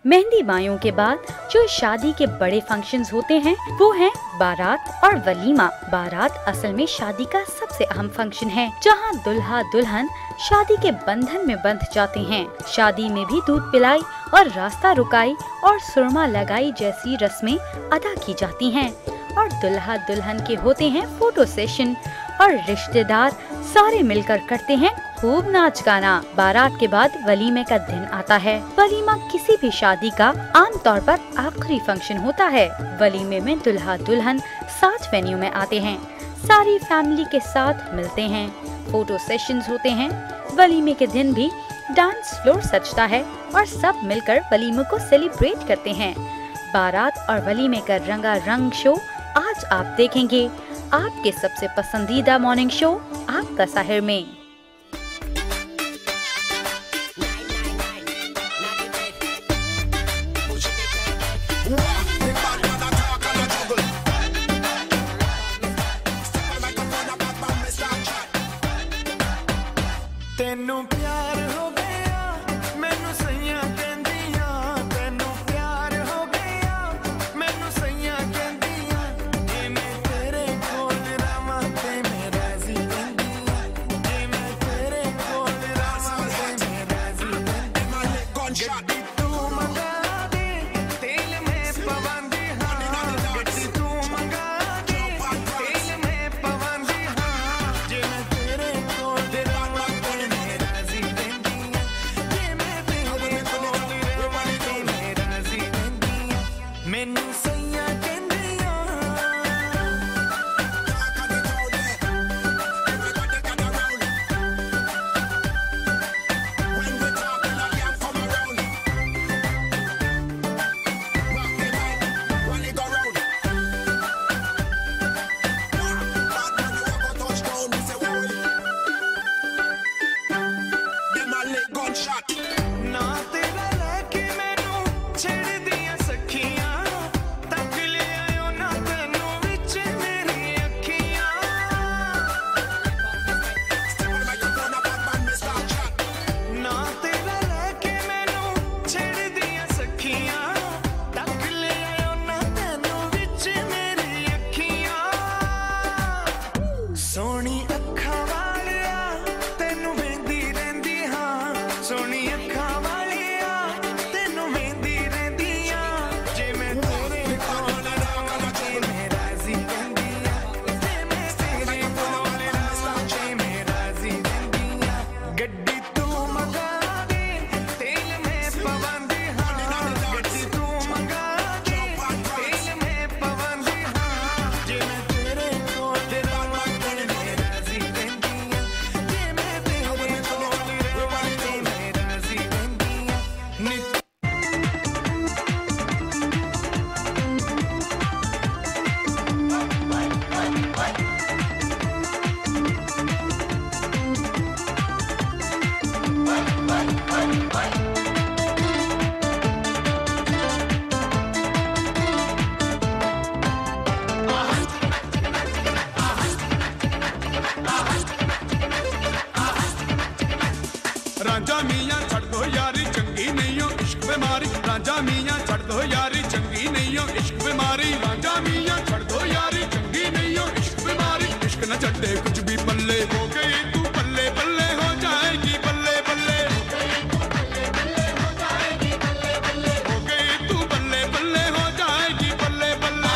मेहंदी बाइयों के बाद जो शादी के बड़े फंक्शंस होते हैं वो हैं बारात और वलीमा। बारात असल में शादी का सबसे अहम फंक्शन है, जहां दुल्हा दुल्हन शादी के बंधन में बंध जाते हैं। शादी में भी दूध पिलाई और रास्ता रुकाई और सुरमा लगाई जैसी रस्में अदा की जाती हैं और दुल्हा दुल्हन के होते हैं फोटो सेशन और रिश्तेदार सारे मिलकर करते हैं खूब नाच गाना। बारात के बाद वलीमे का दिन आता है। वलीमा किसी भी शादी का आमतौर पर आखिरी फंक्शन होता है। वलीमे में दुल्हा दुल्हन साथ वेन्यू में आते हैं, सारी फैमिली के साथ मिलते हैं, फोटो सेशंस होते हैं। वलीमे के दिन भी डांस फ्लोर सजता है और सब मिलकर वलीमे को सेलिब्रेट करते हैं। बारात और वलीमे का रंगारंग शो आज आप देखेंगे आपके सबसे पसंदीदा मॉर्निंग शो आपका साहिर में। तेनू प्यार हो गया मैनू सैया कहंदियां, तेनू प्यार हो गया मैनू सैया कहंदियां, जे मैं तेरे कोल रवां ते मैं राज़ी रहंदियां, जे मैं तेरे कोल रवां ते मैं राज़ी रहंदियां। गड्डी तू मंगा दे तेल में पवांदी हां, गड्डी तू मंगा दे तेल में पवांदी हां, जे मैं तेरे कोल रवां मैनू सैया कहंदियां। ना तेरा लेके मैनू छेड़ दिया सखियां, तक ले आयो ना तेनू विच मेरी अखियां। ना तेरा लेके मैनू छेड़ दिया सखियां, तक ले आयो ना तेनू विच मेरी अखियां। सोनी अखां वालिया तेनू वेंदी रहंदी हां, सोनी अखां वालिया तेनू वेंदी रहंदियां, जे मैं तेरे कोल रवां ते मैं राज़ी रहंदियां, जे मैं तेरे कोल रवां ते मैं राज़ी रहंदियां। गड्डी तू मंगा दे तेल में पवांदी हां, गड्डी तू मंगा दे तेल में पवांदी हां, जे मैं तेरे कोल रवां ते मैं राज़ी रहंदियां, जे मैं तेरे कोल रवां ते मैं राज़ी रहंदियां। रांझा मियां छड़ दो यारी चंगी नहीं हो इश्क बीमारी, रांझा मियां छड़ दो यारी चंगी नहीं हो इश्क बीमारी, रांझा मियां छड़ दो यारी चंगी नहीं हो इश्क बीमारी। इश्क न छड्डे कुछ भी पल्ले, हो गई तू पल्ले पल्ले हो जाएगी बल्ले बल्ले, हो गई तू बल्ले बल्ले हो जाएगी बल्ले बल्ले, हो गई तू बल्ले बल्ले हो जाएगी बल्ले बल्ले।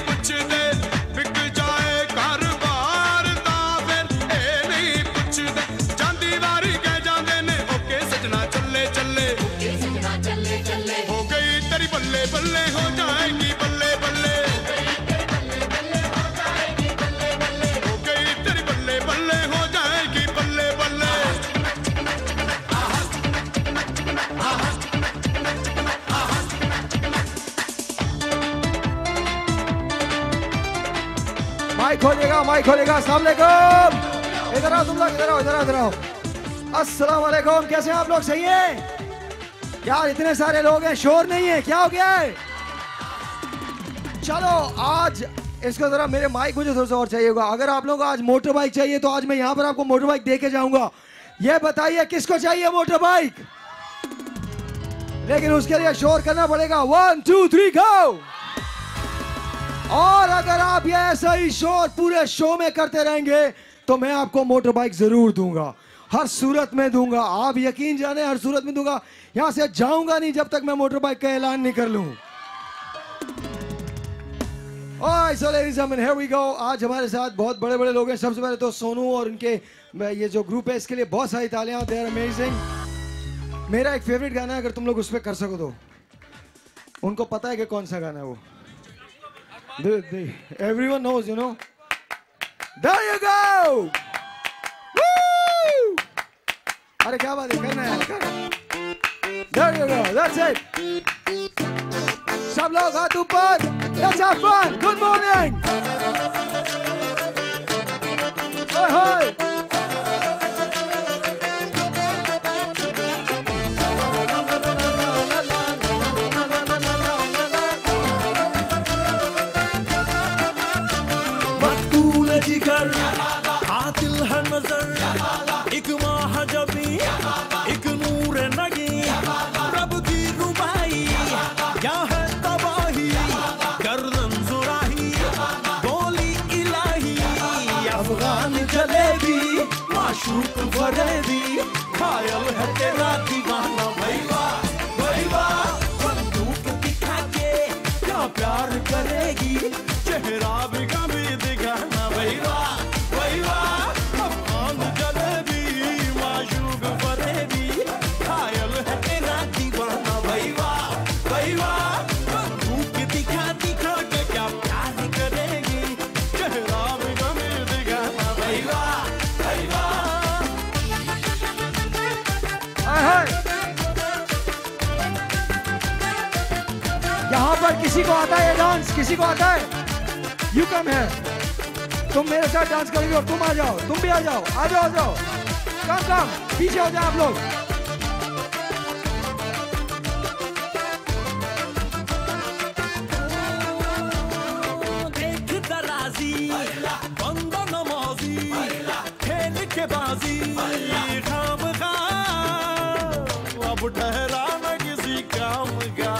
पुछदे बिक जाए कारोबार दा फिर ए नहीं पुछदे जांदी वारी कह जांदे ने ओके सजना चले चले हो गई तेरी बल्ले बल्ले हो जाएगी बल्ले बल्ले हो गई तेरी बल्ले बल्ले हो जाएगी बल्ले बल्ले माइक खोलिएगा। अस्सलाम वालेकुम। इधर आओ तुम लोग, इधर आओ। अस्सलाम वालेकुम। कैसे हैं आप लोग? सही है यार, इतने सारे लोग हैं, शोर नहीं है, क्या हो गया है? चलो आज इसको जरा, मेरे माइक मुझे थोड़ा सा और चाहिए होगा। अगर आप लोगों को आज मोटर बाइक चाहिए तो आज मैं यहाँ पर आपको मोटर बाइक दे के जाऊंगा। ये बताइए किसको चाहिए मोटर बाइक? लेकिन उसके लिए शोर करना पड़ेगा। 1 2 3 गो। और अगर आप ये ऐसा ही शोर पूरे शो में करते रहेंगे तो मैं आपको मोटर बाइक जरूर दूंगा, हर सूरत में दूंगा। आप यकीन जाने, हर सूरत में दूंगा। यहां से जाऊंगा नहीं जब तक मैं मोटर बाइक का ऐलान नहीं कर लूं। So ladies and gentlemen, here we go। आज हमारे साथ बहुत बड़े बड़े लोग हैं। सबसे पहले तो सोनू और उनके ये जो ग्रुप है इसके लिए बहुत सारी तालियां। They are amazing. मेरा एक फेवरेट गाना है, अगर तुम लोग उस पर कर सको तो। उनको पता है कि कौन सा गाना है वो। Everyone knows, you know। There you go। Woo! अरे क्या बात है, करना है, करना। There you go, that's it। सब लोग हाथ ऊपर। Let's have fun। Good morning। Hey, hey। आतिल है नजर एक महाजबी एक नूर नगी रब की रुबाई क्या है तबाही गर्दन जुराही बोली इलाही अफगान जलेबी माशूक फरेबी खायल है तेरा दीवाना भैया भैया बंदूक दिखा के क्या प्यार करेगी चेहरा भी कभी दिखाना भैया भैया अफगान जलेबी माशूक फरेबी खायल है तेरा दीवाना भैया भैया बंदूक दिखा दिखा के क्या प्यार करेगी चेहरा भी कभी दिखाना भैया भैया। यहाँ पर किसी को आता है ये डांस? किसी को आता है? यू कम है, तुम मेरे साथ डांस करोगे और तुम आ जाओ, तुम भी आ जाओ, आ जाओ। कम पीछे हो जाओ आप लोग। देख दराजी बंदा नमाजी खेल के बाजी खाम खा अब ठहरा न किसी काम का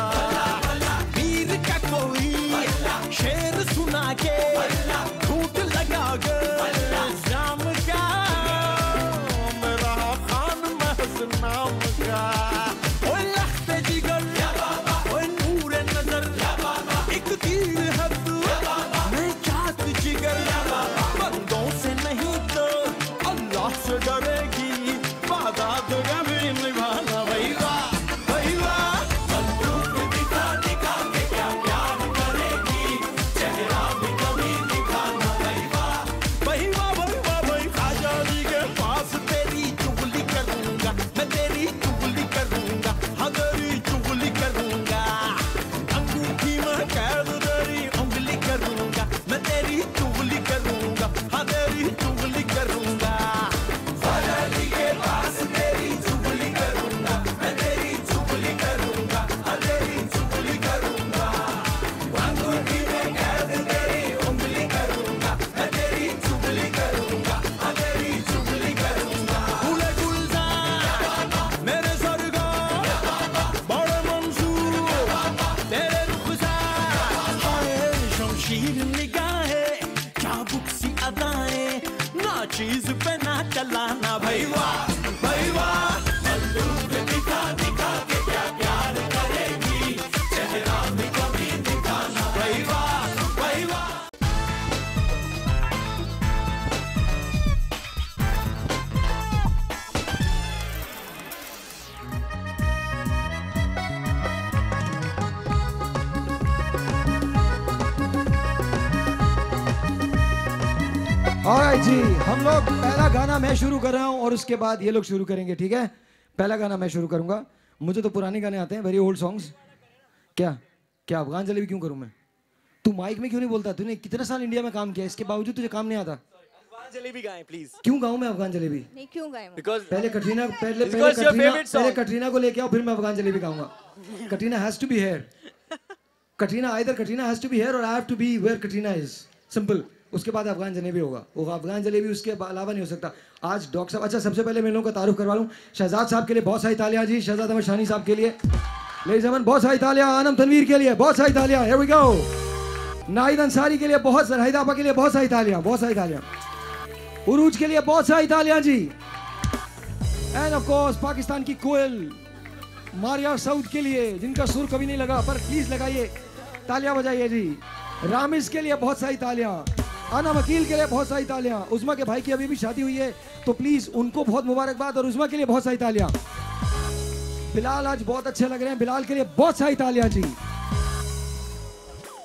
वीर का कोई शेर सुना के झूठ लगा कर शाम का मेरा खान महसन ऑलराइट जी, हम लोग पहला गाना मैं शुरू कर रहा हूँ और उसके बाद ये लोग शुरू करेंगे, ठीक है? पहला गाना मैं शुरू करूंगा। मुझे तो पुराने गाने आते हैं, वेरी ओल्ड सॉन्ग्स। क्या क्या अफगान जलेबी क्यों करूं मैं? तू माइक में क्यों नहीं बोलता? तूने कितने साल इंडिया में काम किया, इसके बावजूद तुझे काम नहीं आता? अफगान जलेबी गाएं प्लीज। क्यों गाऊं मैं अफगान जलेबी? नहीं क्यों गाए? बिकॉज पहले कटरीना Because कटरीना को लेके आओ, फिर मैं अफगान जलेबी गाऊंगा। Katrina has to be here. Katrina either Katrina has to be here और I have to be where Katrina is. Simple. उसके बाद अफगान जलेबी होगा। वो अफगान जलेबी उसके अलावा नहीं हो सकता। आज डॉक्टर साहब, अच्छा सबसे पहले मैं लोगों का तारुफ करवा लूं। शहजाद साहब के लिए बहुत सारी तालियां जी। शहजाद अहमद शानी साहब के लिए लेडीज एंड बहुत सारी तालियां। आनम तनवीर के लिए बहुत सारी तालियां। Here we go. Nahid Ansari के लिए बहुत सारी, नाहिद आपा के लिए बहुत सारी तालियां, बहुत सारी तालियां। उरूज के लिए बहुत सारी तालियां जी। एंड ऑफ कोर्स पाकिस्तान की कोयल मारिया सऊद के लिए, जिनका सुर कभी नहीं लगा पर प्लीज लगाइए, तालियां बजाइए जी। रामिज के लिए बहुत सारी तालियां। आना वकील के लिए बहुत सारी तालियां। उस्मा के भाई की अभी भी शादी हुई है तो प्लीज उनको बहुत मुबारकबाद और उस्मा के लिए बहुत सारी तालियां। बिलाल आज बहुत अच्छे लग रहे हैं, बिलाल के लिए बहुत सारी तालियां जी।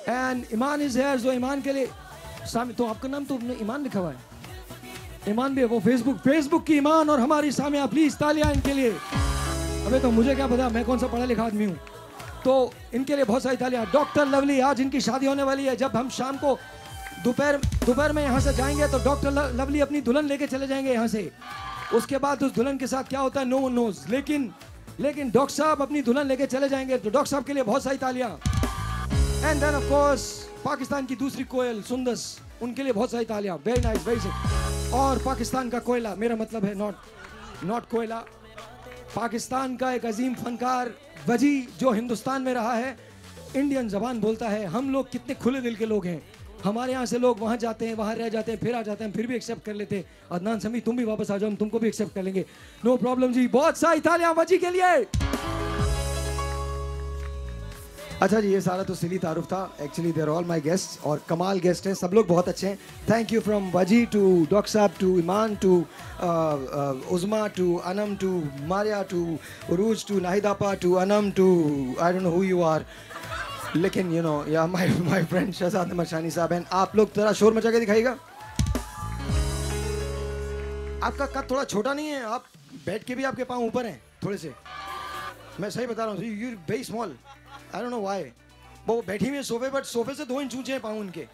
एंड ईमान इज हियर, जो ईमान के लिए तो आपका नाम तो ईमान लिखा हुआ है। ईमान भी है वो, फेसबुक की ईमान और हमारी सामिया, प्लीज तालियां इनके लिए। अबे तो मुझे क्या पता, मैं कौन सा पढ़ा लिखा आदमी हूँ, तो इनके लिए बहुत सारी तालियां। डॉक्टर लवली, आज इनकी शादी होने वाली है। जब हम शाम को दोपहर में यहाँ से जाएंगे तो डॉक्टर लवली अपनी दुल्हन लेके चले जाएंगे यहाँ से। उसके बाद उस दुल्हन के साथ क्या होता है नो वन नोज, लेकिन डॉक्टर साहब अपनी दुल्हन लेके चले जाएंगे तो डॉक्टर साहब के लिए बहुत सारी तालियां। And then of course Pakistan की दूसरी कोयल सुंदस, उनके लिए बहुत सारी तालियां। Very nice, very sick. और पाकिस्तान का कोयला, मेरा मतलब है नॉट कोयला, पाकिस्तान का एक अजीम फनकार वजी जो हिंदुस्तान में रहा है, इंडियन जबान बोलता है। हम लोग कितने खुले दिल के लोग हैं। हमारे यहाँ से लोग वहाँ जाते हैं, वहाँ रह जाते हैं, फिर आ जाते हैं, फिर भी एक्सेप्ट कर लेते हैं। अदनान समी तुम भी वापस आ जाओ, हम तुमको भी एक्सेप्ट कर लेंगे, नो प्रॉब्लम जी। बहुत सारी तालियां वजी के लिए। अच्छा जी, ये सारा तो सिली तारुफ था। Actually they are all my guests और कमाल गेस्ट हैं, सब लोग बहुत अच्छे हैं। Thank you from Waji to doctor साहब to Iman to Uzma to Anam to Maria to Urooj to Nahidapa to Anam to I don't know who you are, लेकिन यू नो या माय फ्रेंड शहजाद अहमद शानी साहब हैं। आप लोग थोड़ा शोर मचा के दिखाइएगा। आपका कद थोड़ा छोटा नहीं है, आप बैठ के भी आपके पाँव ऊपर हैं थोड़े से, मैं सही बता रहा हूँ। You very small, I don't know why. वो बैठी हुई है सोफे, बट सोफे से 2 इंच ऊंचे हैं पाँव उनके।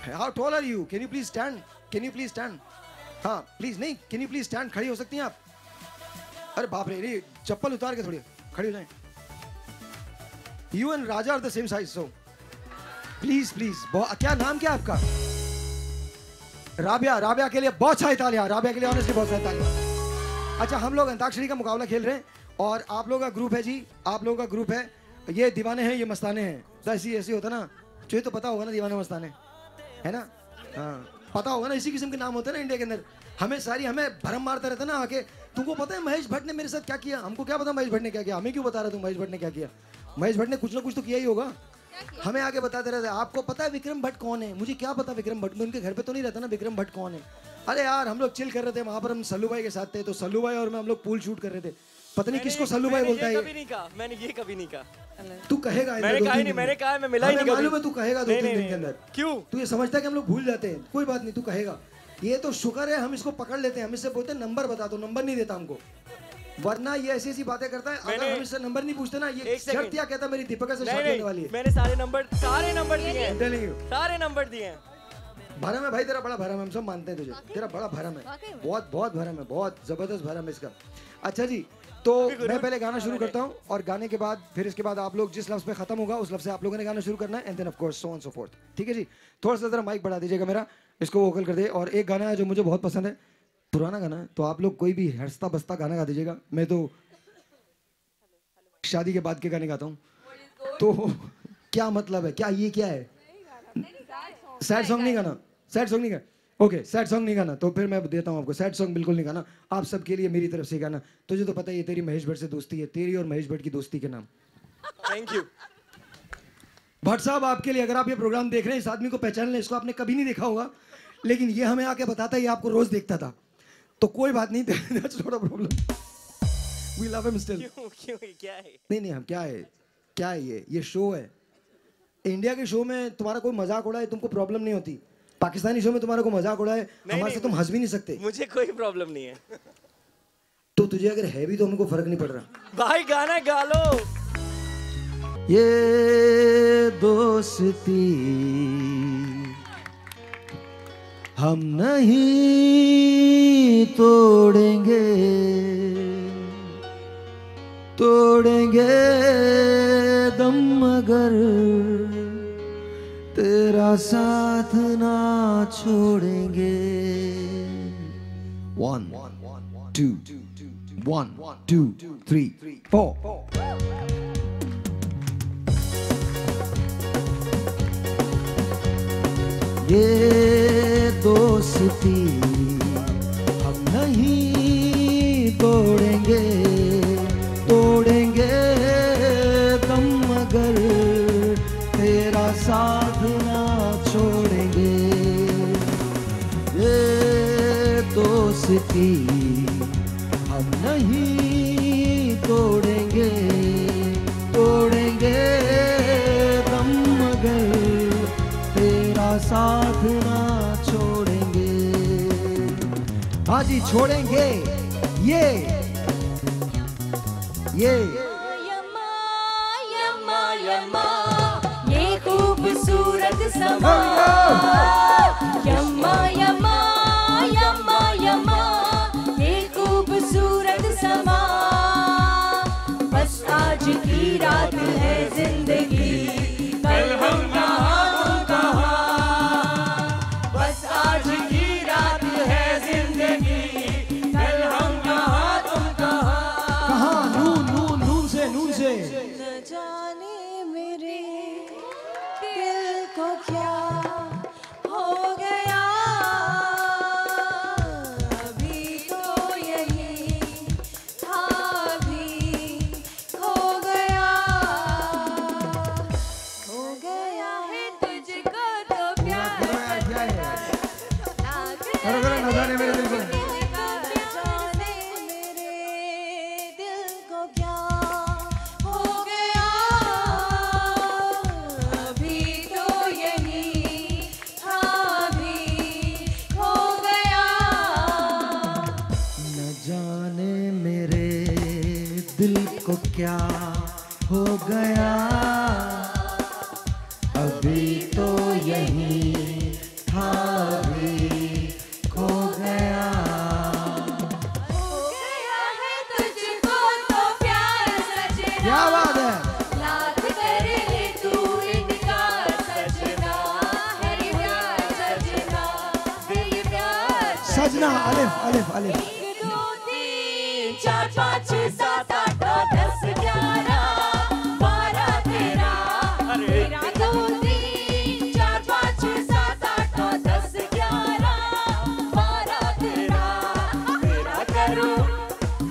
How tall are you? Can you please stand? Can you please stand? हाँ प्लीज, नहीं कैन यू प्लीज स्टैंड? खड़ी हो सकती हैं आप? अरे बाप रे, नहीं चप्पल उतार के थोड़ी खड़ी हो जाए। You and Raja are the same size, so please. क्या नाम क्या आपका? राबिया के लिए बहुत सारी तालियां। राबिया के लिए ऑनेस्टली बहुत सारी तालियां। अच्छा, हम लोग अंताक्षरी का मुकाबला खेल रहे हैं और आप लोगों का ग्रुप है जी, आप लोगों का ग्रुप है। ये दीवाने हैं, ये मस्ताने हैं। तो ऐसी होता ना, तुझे तो पता होगा ना दीवाने मस्ताने, है ना? हाँ पता होगा ना, इसी किस्म के नाम होते हैं ना इंडिया के अंदर। हमें भरम मारता रहता ना आके, तुमको पता है महेश भट्ट ने मेरे साथ क्या किया? हमको क्या पता महेश भट्ट ने क्या किया? हमें क्यों बता रहा तू महेश भट्ट ने क्या किया? महेश भट्ट ने कुछ ना कुछ तो किया ही होगा, हमें आगे बताते रहते हैं। आपको पता है विक्रम भट्ट कौन है? मुझे क्या पता विक्रम भट्ट, मैं उनके घर पे तो नहीं रहता ना, विक्रम भट्ट कौन है? अरे यार हम लोग चिल कर रहे थे वहां पर, हम सल्लू भाई के साथ थे, तो सल्लू भाई और मैं हम लोग पूल शूट कर रहे थे। पता नहीं किसको सल्लू भाई बोलता है। मैंने ये कभी नहीं कहा। तू कहेगा? मैंने कहा मैं मिला ही नहीं। मालूम है तू कहेगा 2-3 दिन के अंदर। क्यों? तू ये समझता है कि हम लोग भूल जाते हैं? कोई बात नहीं, तू कहेगा। ये तो शुक्र है हम इसको पकड़ लेते हैं। हम इससे बोलते हैं नंबर बता दो, नंबर नहीं देता हमको, वरना ये ऐसी बातें करता है। अगर हम इससे नंबर नहीं पूछते ना, ये शर्त क्या कहता, मेरी दीपिका से शादी होने वाली है। मैंने सारे नंबर दिए हैं, सारे नंबर दिए हैं। भरम है भाई, तेरा बड़ा भरम है, हम सब मानते हैं तुझे, तेरा बड़ा भरम है, बहुत भरम है, बहुत जबरदस्त भरम है इसका। अच्छा जी, तो मैं पहले गाना शुरू करता हूँ और गाने के बाद फिर इसके बाद आप लोग जिस लफ्ज़ पे खत्म होगा उस लफ्ज़ से आप लोगों ने गाना शुरू करना है। And then of course so on so forth. ठीक है जी? थोड़ा सा जरा माइक बढ़ा दीजिएगा मेरा, इसको वोकल कर दे। और एक गाना है जो मुझे बहुत पसंद है, पुराना गाना है, तो आप लोग कोई भी हंसता बसता गाना गा दीजिएगा। मैं तो शादी के बाद के गाने गाता हूँ, तो क्या मतलब है? क्या ये क्या है? सैड सॉन्ग नहीं गाना, सैड सॉन्ग नहीं गाना। ओके, सैड सॉन्ग नहीं गाना, तो फिर मैं देता हूँ आपको सैड सॉन्ग बिल्कुल नहीं गाना। आप सबके लिए मेरी तरफ से गाना। तुझे तो पता ही है तेरी महेश भट्ट से दोस्ती है, तेरी और महेश भट्ट की दोस्ती के नाम। थैंक यू भट्ट साहब, आपके लिए। अगर आप ये प्रोग्राम देख रहे हैं, इस आदमी को पहचान लें, इसको आपने कभी नहीं देखा होगा, लेकिन ये हमें आके बताता है ये आपको रोज देखता था, तो कोई बात नहीं, that's not a problem, we love him still. क्यों क्या है? नहीं हम क्या है ये शो है। इंडिया के शो में तुम्हारा कोई मजाक उड़ाए तुमको प्रॉब्लम नहीं होती, पाकिस्तानी शो में तुम्हारे को मजाक उड़ाए, हमारे से तुम हंस भी नहीं सकते। मुझे कोई प्रॉब्लम नहीं है। तो तुझे अगर है भी तो हमको फर्क नहीं पड़ रहा। भाई गाना गा लो। ये दोस्ती हम नहीं तोड़ेंगे, तोड़ेंगे दम मगर तेरा साथ ना छोड़ेंगे। 1 2 1 2 3 4 ये दोस्ती हम नहीं तोड़ेंगे, तोड़ेंगे दम मगर तेरा साथ ना छोड़ेंगे। ये दोस्ती हम नहीं तोड़ेंगे, तोड़ेंगे दम मगर तेरा साथ ना छोड़ेंगे। हाँ जी छोड़ेंगे। ये यम्मा यम्मा यम्मा ये खूबसूरत समा। यम्मा यम्मा यम्मा यम्मा ये खूबसूरत समा। बस आज की रात है जिंदगी, कल हम कहाँ तुम कहाँ। बस आज की रात है जिंदगी, कल हम कहाँ तुम कहाँ। कहाँ? नून नून नून से नून से। न जाने मेरे दिल को क्या हो गया, अभी तो यही था भी खो गया। हो गया है तुझको तो प्यार, करो करो न जाने मेरे दिल को। जाने मेरे दिल को क्या हो गया, अभी तो यही था भी खो गया। न जाने मेरे दिल को क्या हो गया, अभी तो यही था भी खो गया। हो गया है तुझको तो प्यार सजना, क्या बात है। लाख कर ले तू इनकार सजना, है ये प्यार सजना, है ये प्यार सजना अलिफ अलिफ अलिफ। 1 2 3 4 5 6 7 8 9 10 11 12 13 तेरा 2 3 4 5 6 7 8 9 10 11 12 13 तेरा करूं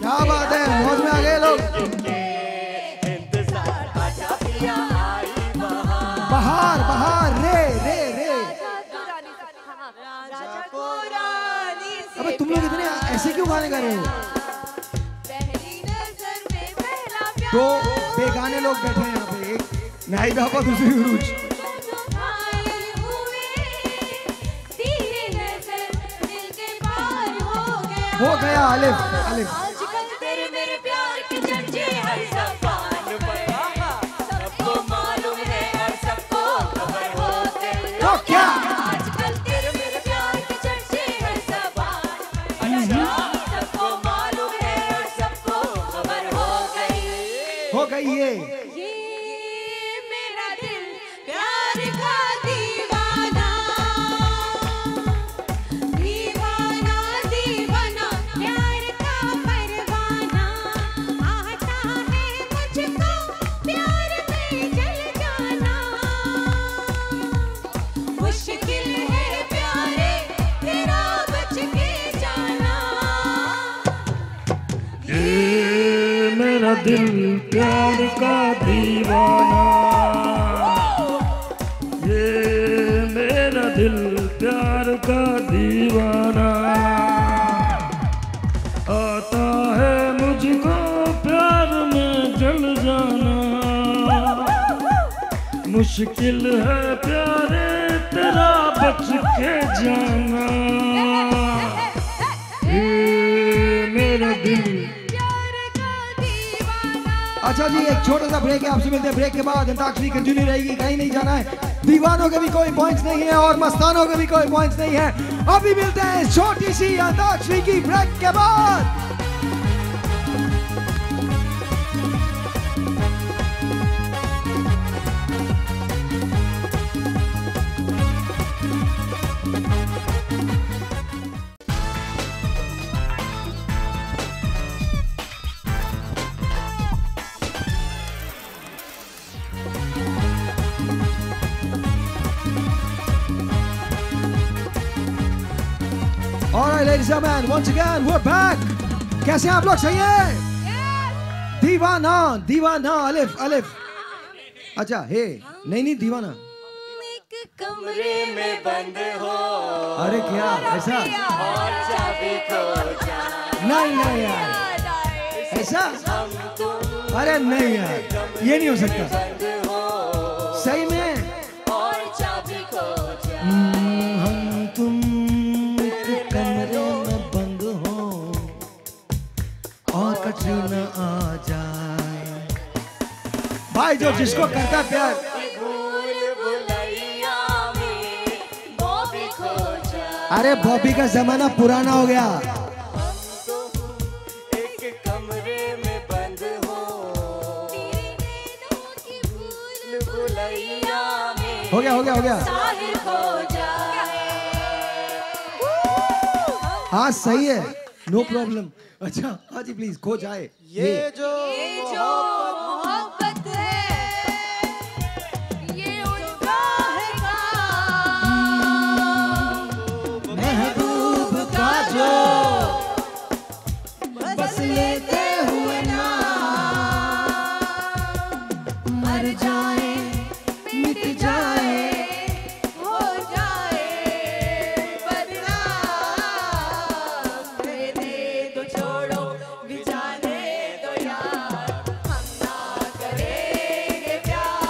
क्या बात है, मौज में आ गए लोग। इंतजार आजा पिया आई बहार। बहार बहार रे रे रे। राजा को रानी से अबे तुम लोग इतने ऐसे क्यों गाने गा रहे हो? पहली नजर में पहला प्यार। दो बेगाने लोग बैठे हैं यहाँ पे, एक नाई बाबा दूसरी उरूज। घायल हुए तेरी नजर दिल के पार हो गया। हो गया अलिफ अलिफ। आजकल तेरे मेरे प्यार के चर्चे हर ज़बान पर, सबको मालूम है और सबको खबर होते। तो क्या? आजकल तेरे मेरे प्यार के चर्चे हर ज़बान पर, सबको मालूम है और सबको खबर हो गई। हो गई ये। ये मेरा दिल प्यार का दीवाना, दीवाना दीवाना प्यार का परवाना। आता है मुझको प्यार में जल जाना, मुश्किल है प्यारे तेरा बच के जाना। ये मेरा दिल प्यार का दीवाना, ये मेरा दिल प्यार का दीवाना। आता है मुझको प्यार में जल जाना, मुश्किल है प्यारे तेरा बच के अच्छा जी, एक छोटा सा ब्रेक है, आपसे मिलते हैं ब्रेक के बाद। अंताक्षरी कंटिन्यू रहेगी, कहीं नहीं जाना है। दीवानों के भी कोई पॉइंट्स नहीं है और मस्तानों के भी कोई पॉइंट्स नहीं है। अभी मिलते हैं इस छोटी सी अंताक्षरी की ब्रेक के बाद। Alright, ladies and gentlemen, once again we're back. कैसे हैं आप लोग? सही है? दीवाना, दीवाना, अलिफ, अलिफ। अच्छा, हे, नहीं दीवाना। एक कमरे में बंद हो। अरे क्या ऐसा? और चाबी खो जाए। नहीं यार, ऐसा? अरे नहीं यार, ये नहीं हो सकता। सही में? और चाबी खो जाए। हम तुम कमरे में बंद हो और कटरीना आ जाए। भाई जो जिसको करता प्यार, अरे बॉबी का जमाना पुराना हो गया। एक कमरे में बंद हो हो गया। हाँ सही है, नो प्रॉब्लम। अच्छा हाँ जी प्लीज, खो जाए। ये जो मोहब्बत है, ये उनका है महबूब का जो बस लेते हुए ना मर जाए, मिट जाए, हो जाए बदनाम। रहने दो, छोड़ो, बिजाने दो यार, हम ना करेंगे प्यार।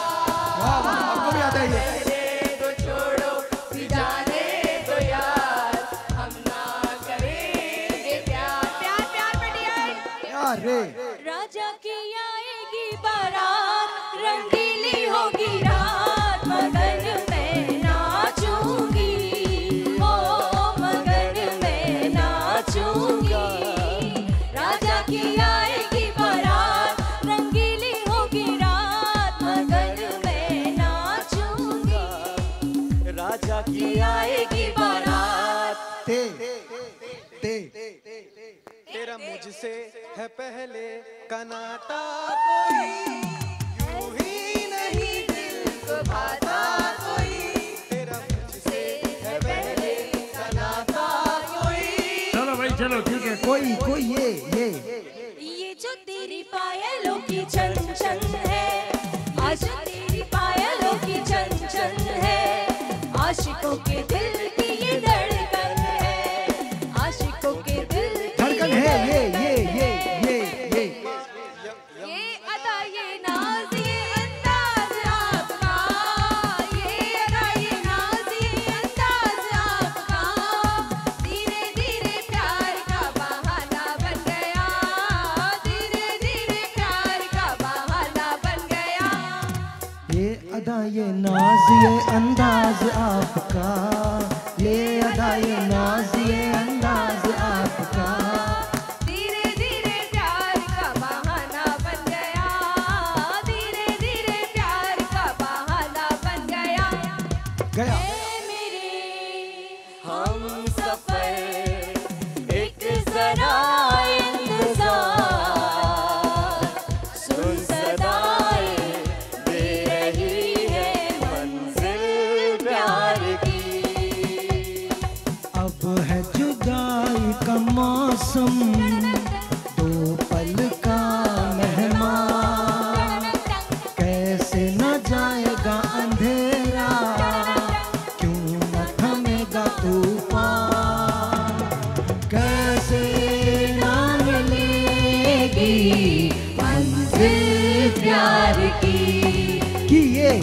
आपको भी आता है ये? रहने दो, छोड़ो, बिजाने दो यार, हम ना करेंगे प्यार। प्यार प्यार बढ़िया। यार रे राजा की आएगी बारात, रंगीली होगी रात, मगन में नाचूंगी, ओ मगन में नाचूंगी। राजा की आएगी बारात, रंगीली होगी रात, मगन में नाचूंगी। राजा की आएगी बारात। ते तेरा मुझसे है पहले का नाता, कोई यूं ही नहीं दिल को भाता कोई। तेरा मुझसे है पहले का नाता कोई। चलो भाई चलो, ठीक है। कोई ये ये जो तेरी पायलों की छन छन है, आज तेरी पायलों की छन छन है, आशिकों के दिल की ये धड़कन है, आशिकों के दिल की धड़कन है। ये ये अदा, ये नाज, ये अंदाज आपका, ये अदा, ये नाज, ये अंदाज आपका, धीरे धीरे प्यार का बहाना बन गया, धीरे धीरे प्यार का बहाना बन गया। ये अदा, ये नाज, ये अंदाज आपका, ये अदा, ये नाज, ये अंदाज आपका। धीरे धीरे प्यार का बहाना बन गया, धीरे धीरे प्यार का बहाना बन गया। गया ऐ मेरे हम सफर, एक जरा इंतजार, सुन सदाएं दे रही है मंजिल प्यार की। अब है जुदाई का मौसम, दो पल का मेहमान, कैसे न जाएगा अंधेरा, क्यों न थमेगा तूफान, कैसे न मिलेगी मंजिल प्यार की। ये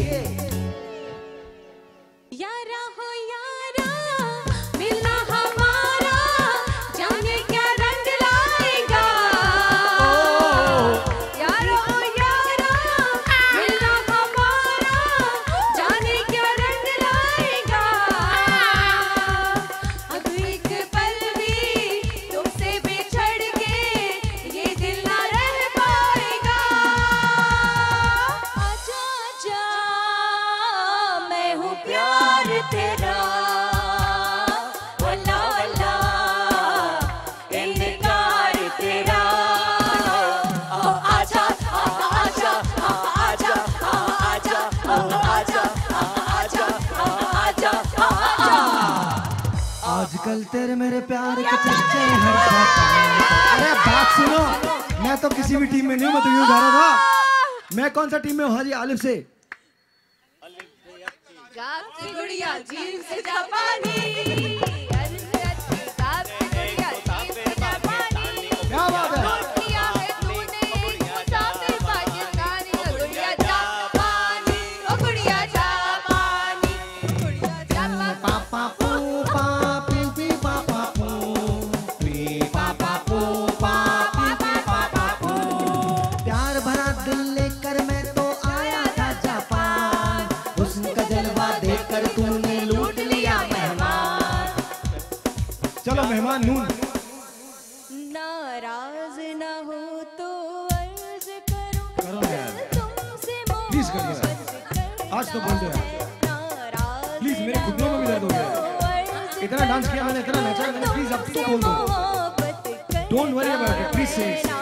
यारा हो यारा, मिलना हमारा, जाने क्या रंग लाएगा। यारो ओ यारा, आजकल तेरे मेरे प्यार के चर्चे हर जगह। अरे बात सुनो, मैं तो किसी भी टीम में नहीं हूँ, मैं तो यूं गा रहा था। मैं कौन सा टीम में हूँ? हाँ जी, आलिफ से। गुड़िया जीव से जापानी, क्या बात है? प्यार भरा दिल लेकर मैं तो आया था जापान, हुस्न का जलवा देखकर तूने लूट लिया मेहमान। चलो मेहमान नून। नाराज न हो तो अर्ज करूं, करो यार, तुमसे प्लीज करिए, आज तो बोल दो यार प्लीज, मेरे घुटनों में भी दर्द हो गया। इतना डांस किया मैंने, इतना नचा मैंने, प्लीज अब तो बोल दो। Don't worry about it, please से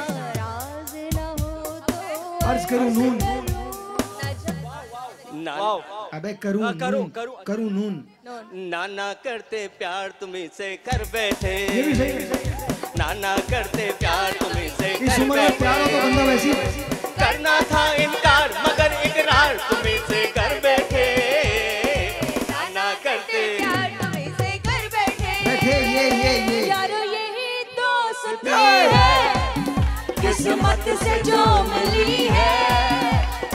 अर्ज करूं नून। अबे करूं नून, करूं नून। नाना करते प्यार तुम्ही से कर बैठे, ये भी सही। नाना करते प्यार तुम्ही से इस उम्र में प्यार हो तो बंदा वैसी करना था इनकार, मगर इकरार तुम्ही से कर बैठे। नाना करते प्यार तुम्हीं से कर बैठे। बैठे। ये यारो यही दोस्ती है, किस्मत से जो मिली है।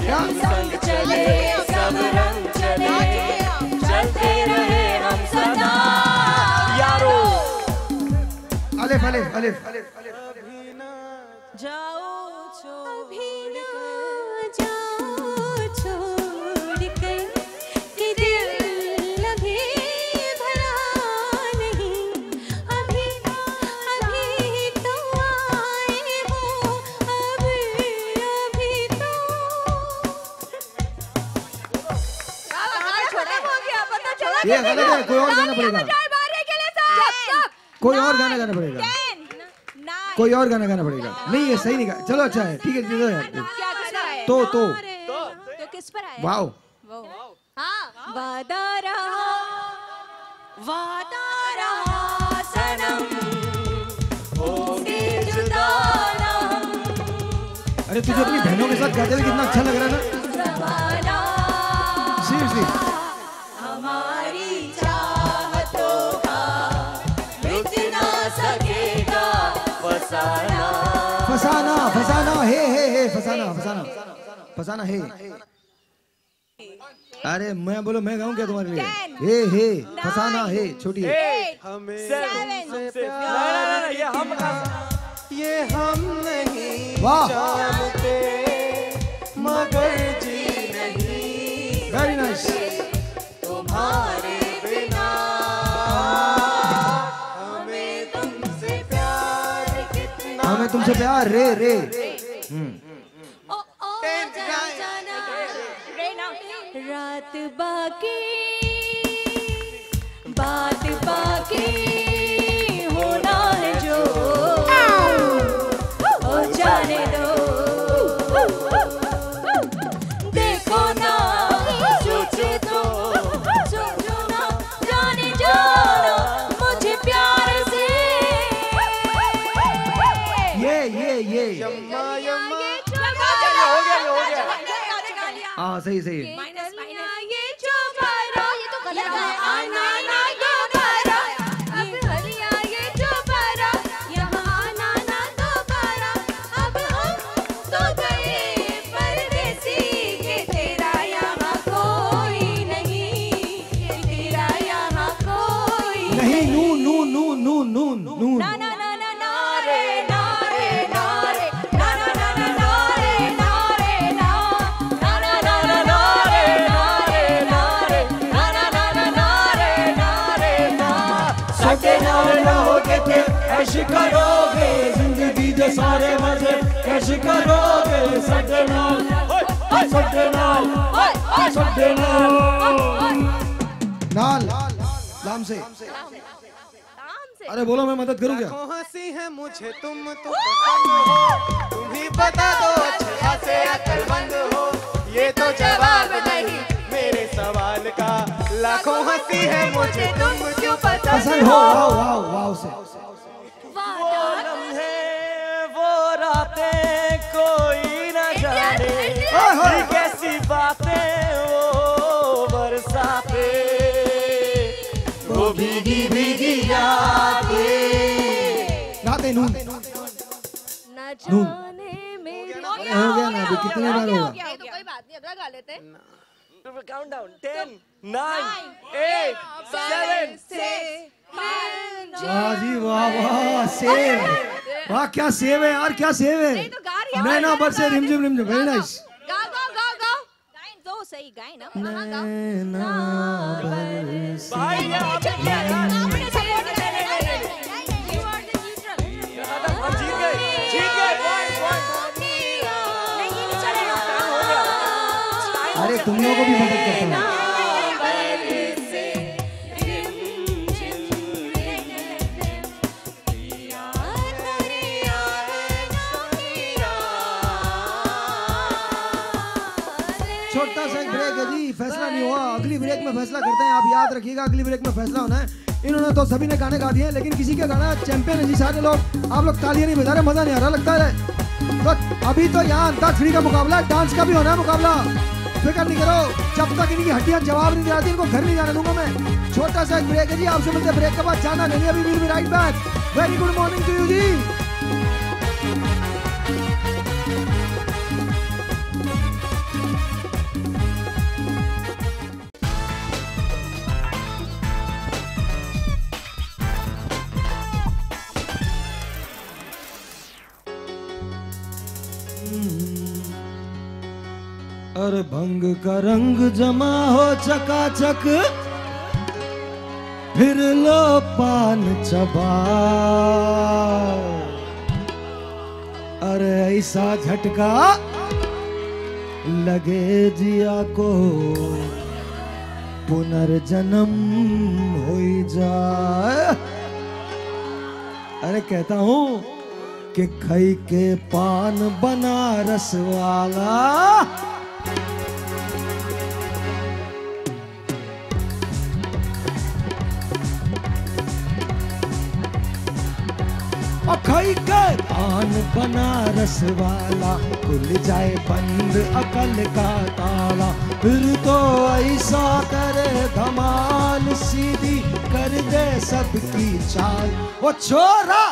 हम संग चले सब रंग चले, चलते रहे हम सदा। यारो अलिफ अलिफ अलिफ अलिफ। जाओ छोड़ जाओ छोड़ के, कि दिल अभी भरा नहीं, अभी अभी तो आए हो, अभी तो छोटा हो गया, पता चला। ये गलत है, कोई और गाना पड़ेगा, कोई और गाना गाना पड़ेगा, कोई और गाना गाना पड़ेगा। नहीं ये सही नहीं गा, चलो अच्छा है, ठीक है दे दो यार। क्या किस पर आया? तो किस पर आया? वाओ। हाँ, वादा रहा सनम, होंगे जुदा ना हम, अरे तुझे अपनी बहनों के साथ गाते हुए कितना अच्छा लग रहा है ना, ज़माना सीरियसली। हमारी चाहतों का मिट ना सकेगा फसाना। फसाना फसाना हे फसाना फसाना फसाना हे। अरे मैं बोलो, मैं गाऊं क्या तुम्हारे लिए? हे फसाना हे, छोटी है। हमें ये हम नहीं वाह, जानते मगर जी नहीं वेरी नाइस। तुम्हारे बिना। हमें तुमसे प्यार कितना, हमें तुमसे प्यार रे रे। ओ जाना रात बाकी, बात बाकी होना है जो, ओ जाने दो। देखो ना सोचे तो, सोचो ना जाने जाना मुझे प्यार से। ये यम्मा यम्मा। हाँ सही सही है। ये जो भरा, ये तो गलत है। आना ना दोबारा, अब हरिया ये जो भरा, यहाँ आना ना दोबारा। अब हम तो गए परदेसी, के तेरा यहाँ कोई नहीं, के तेरा यहाँ कोई नहीं नून नून नून नून नून नून। ना ना ना ना ना रे ना रे ना रे ना ना ना ना ना रे ना रे ना ना ना ना ना ना रे ना रे ना रे ना ना ना ना ना रे ना रे ना। सके नाल रहोगे थे ऐश करोगे, जिंदगी दे सारे मजे कैश करोगे। सके नाल सके नाल सके नाल नाल लाम से। अरे बोलो, मैं मदद करूँ क्या? हंसी है मुझे तुम तो पसंद हो, तुम ही बता दो अच्छा से अकलमंद हो। ये तो जवाब नहीं मेरे सवाल का, लाखों हंसी है मुझे तुम क्यों पसंद पसंद हो वाओ वाओ वाओ से वो लम्हे वो रातें कोई न जाने ये कैसी बातें वो बरसाते वो भीगी भीगी यादें। गाते नून न जाने मेरी हो गया ना अभी कितने बार होगा ये तो कोई बात नहीं अगला गा लेते हैं। काउंट डाउन 10 9 8 7 वाह जी वाह वाह सेव वाह क्या सेव है यार क्या सेव है नहीं तो गा रही है। नैना बरसे रिमझिम रिमझिम वेरी नाइस गाओ गाओ गाओ गाओ गाएं तो सही गाएं ना हाँ, गाओ। नैना बरसे भाई आप आपने support You are the neutral। हम जीत गए पॉइंट नहीं ये नहीं चलेगा। अरे तुम लोगों को भी मदद करता हूँ छोटा सा एक ब्रेक है जी फैसला नहीं हुआ अगली ब्रेक में फैसला करते हैं आप याद रखिएगा अगली ब्रेक में फैसला होना है इन्होंने तो सभी ने गाने गा दिए हैं लेकिन किसी का गाना चैंपियन है जी सारे लोग आप लोग तालियां नहीं बजा रहे मजा नहीं आ रहा लगता है तो अभी तो यहाँ अंताक्षरी का मुकाबला डांस का भी होना है मुकाबला फिक्र नहीं करो जब तक इनकी हड्डियां जवाब नहीं दिलाती इनको घर नहीं जाने दूंगा मैं छोटा सा एक ब्रेक है जी आपसे मिलते ब्रेक के बाद जाना नहीं अभी will be right back very good morning to you जी अरे भंग का रंग जमा हो चकाचक फिर लो पान चबा अरे ऐसा झटका लगे जिया को पुनर्जन्म हो जाए अरे कहता हूँ कि खई के पान बनारस वाला खई के पान बनारस वाला खुल जाए बंद अकल का ताला फिर तो ऐसा करे धमाल सीधी कर दे सबकी चाल वो छोरा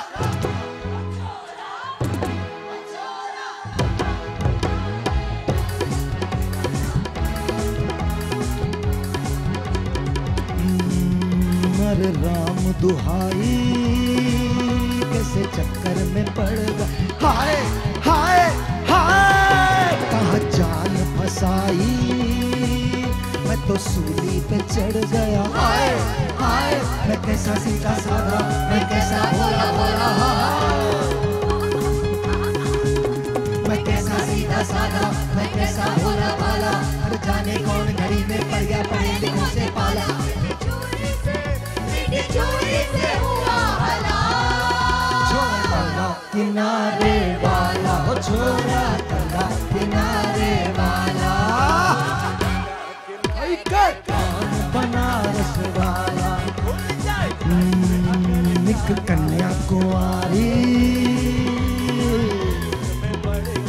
अरे राम दुहाई कैसे चक्कर में पड़ गया हाय हाय हाय कहाँ जान फसाई मैं तो सूली पे चढ़ गया हाय हाय मैं कैसा सीधा साधा मैं कैसा भोला भोला मैं कैसा सीधा साधा मैं कैसा भोला भाला अरे जाने कौन घड़ी में पड़ गया पढ़े लिखों से पाला चोरी से हुआ छोरा किनारे वाला हो छोरा तला किनारे वाला कान बनारस वाला निक कन्या कुंवारी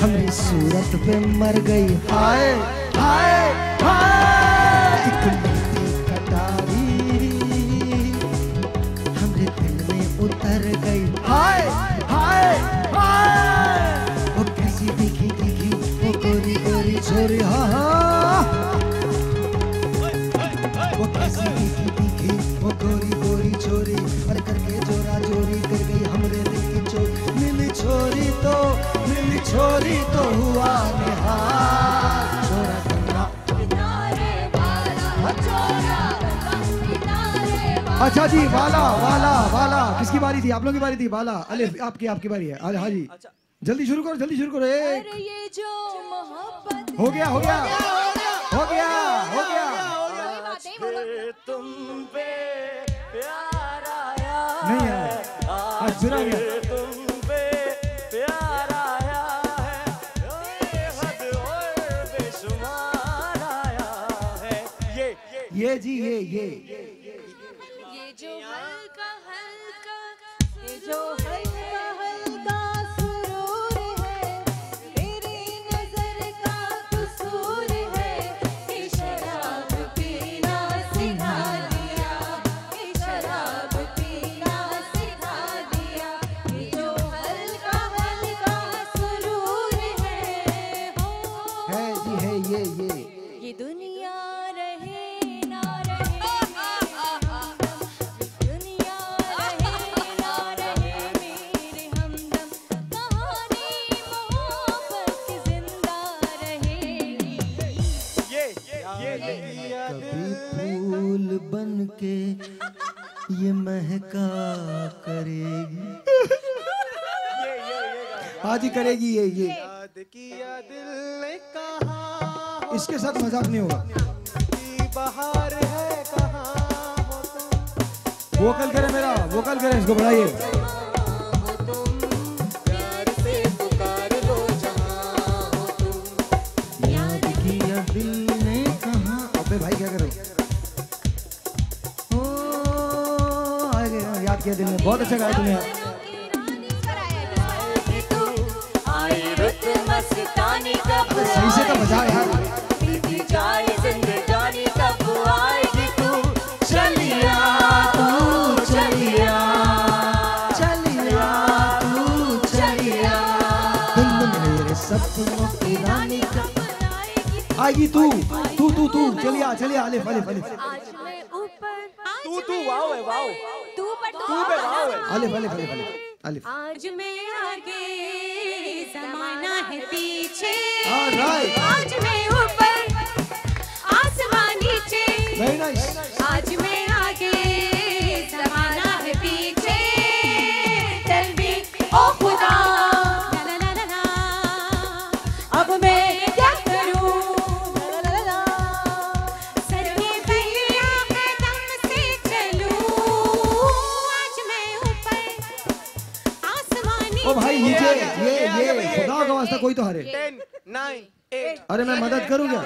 हमारी सूरत पे मर गई हाय हाय हाय एक मिट्टी कटारी उतर गई हाय हाय हाय वो कैसी दिखी दिखी वो गोरी गोरी छोरी हाँ वो कैसी दिखी दिखी वो गोरी गोरी छोरी और करके जोरा जोरी कर गई हमरे दिल की चोरी मिली छोरी तो हुआ निहाल छोरा अच्छा जी वाला वाला वाला किसकी बारी थी आप लोगों की बारी थी वाला अले आपकी बारी है अरे हाँ जी जल्दी शुरू करो एक ये जो मोहब्बत हो गया तुम पे प्यार आया नहीं यार आज फिर आ गया तुम पे प्यार आया है बेहद और बेशुमार आया है ये ये जी ये जो हल्का हल्का ये जो हल्का हल्का सुरूर है तेरी नजर का कसूर है ये शराब पीना सिखा दिया ये शराब पीना सिखा दिया ये जो हल्का हल्का सुरूर है जी है ये दुनिया रहे ना रहे दुनिया रहे ना रहे मेरे हमदम कहानी मोहब्बत जिंदा रहेगी कभी फूल बन के ये महका करेगी। आज ही करेगी ये याद किया दिल ने कहा इसके साथ मजाक नहीं होगा। की बहार है कहाँ हो तुम वोकल करे मेरा वोकल करे इसको बढ़ाइए। प्यार से पुकार लो जहाँ हो तुम याद किया दिल ने कहा। अबे भाई क्या करो ओ याद किया दिल ने बहुत अच्छा गाया तुमने यार। आई रुत मस्तानी कब सही से तो बजा यार। बीती जाए जिंदगानी कब आएगी तू चलिया तू चलिया चलिया तू चलिया तुम मेरे सपनों की रानी आएगी तू चलिए अलिफ आज मैं ऊपर तू वाओ है वाओ तू पर तू पे वाओ है अलिफ आज मैं आगे जमाना है पीछे Alright. आज मैं ऊपर आसमान नीचे वेरी नाइस। आज मैं आगे जमाना है पीछे Tell me, ओ खुदा ला ला ला ला अब मैं क्या करूं ला ला ला सर की पहिया कदम से चलूं आज मैं ऊपर आसमानी ओ भाई नीचे ये खुदा का वास्ता कोई तो हारे। 10 9 8 अरे मैं मदद करूँ क्या?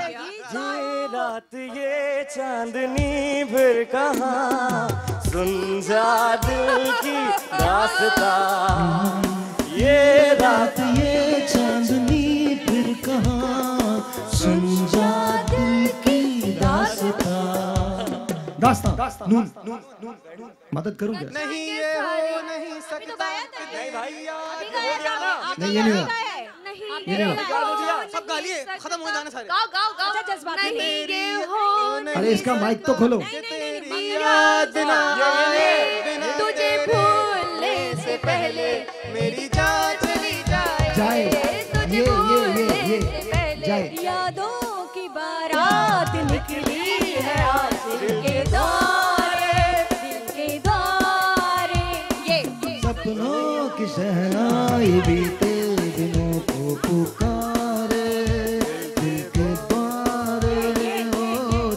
ये रात ये चांदनी फिर कहाँ सुन जा दिल की दास्ता ये रात ये चांदनी फिर कहाँ सुन जा दिल की दास्तां नून मदद करूँ क्या? नहीं ये हो नहीं सकता नहीं भाई यार अभी हो गया ना नहीं ये नहीं हुआ। ये नहीं गा दो दिया सब गा लिए खत्म हो जाने सारे गाओ नहीं ये हो अरे इसका माइक तो खोलो। तेरी याद ना आए बिना तुझे भूलने से पहले मेरी जान चली जाए जाए तुझे ये भूलने से पहले जाए। यादों की बारात निकली है आज दिल के द्वारे ये सपनों की शहनाई बीते दिनों को पुकारे दिल के द्वारे ओ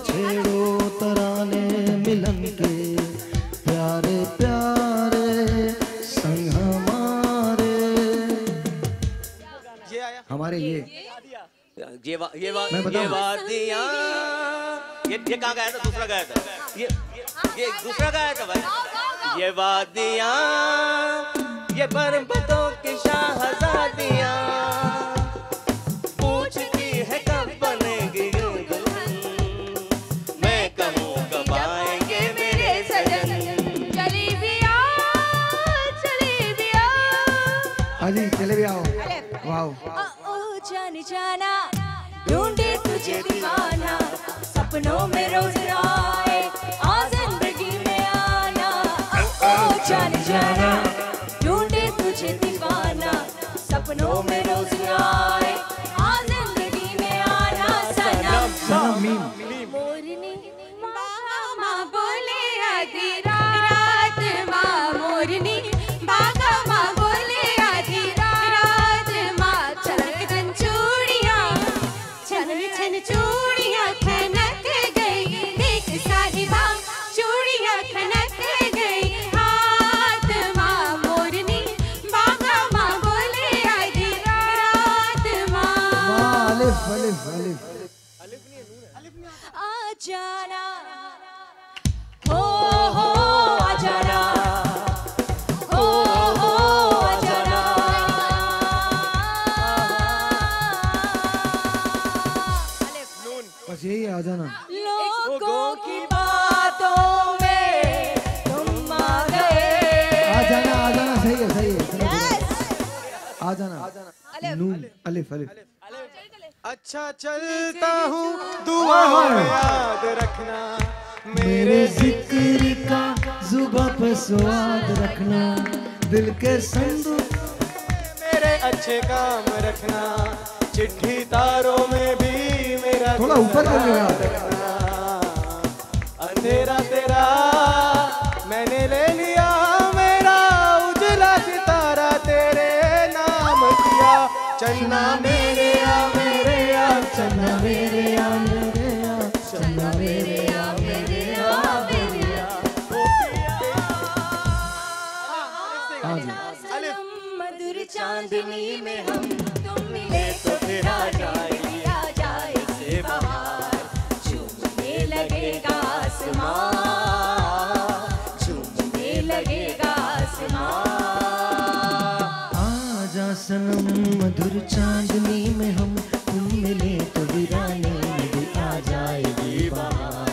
छेड़ो तराने मिलन के प्यारे प्यारे संग हमारे ये आया हमारे ये ये मैं बताऊं? वादियाँ ये कहाँ गाया था दूसरा गाया था ये दूसरा गाया था भाई ये वादियाँ ये पर्वतों की शाहज़ादियाँ पूछती है कब बनेगी यूं दुल्हन मैं कहूँ कब आएंगे मेरे सजन चली भी आ हाजी चले भी आओ। वाओ ओ जाने जाना ढूंढे तुझे दीवाना सपनों में रोज आए आ जिंदगी में आना ओ जाने जाना ढूंढे तुझे दीवाना सपनों में रोज आए आ जिंदगी में आना सनम सनम मीम मोरनी माँ बोले आधी रात माँ मोरनी बागा माँ बोले आधी रात माँ छनक छन चूड़ियाँ छन छन चूड़ियाँ खनक गई देख साहिबा चूड़ियाँ खनक गई हाथ माँ मोरनी बागा माँ बोले आधी रात आ जाना। लोगों की बातों में तुम आ गए। आ जाना सही है सही है। आ जाना। नून अलिफ अलिफ। अच्छा चलता हूँ दुआ याद रखना, मेरे जिक्र का जुबां पे स्वाद रखना, दिल के संदूक मेरे अच्छे काम रखना, चिट्ठी तारों में भी मेरा थोड़ा ऊपर कर लेना। अंधेरा तेरा मैंने ले लिया, मेरा उजला सितारा तेरे नाम किया। चन्ना मेरे आ मेरे आ, चन्ना मेरे आ मेरे आ, चन्ना मेरे आ मेरे आ मेरे आ। मधुर चांदनी में हम तुम मिले तो फिर आ जाएगी बहार, झूमने लगेगा आसमां, झूमने लगेगा आसमां। आजा सनम मधुर चांदनी में हम तुम मिले तो वीराने में भी आ जाएगी बहार।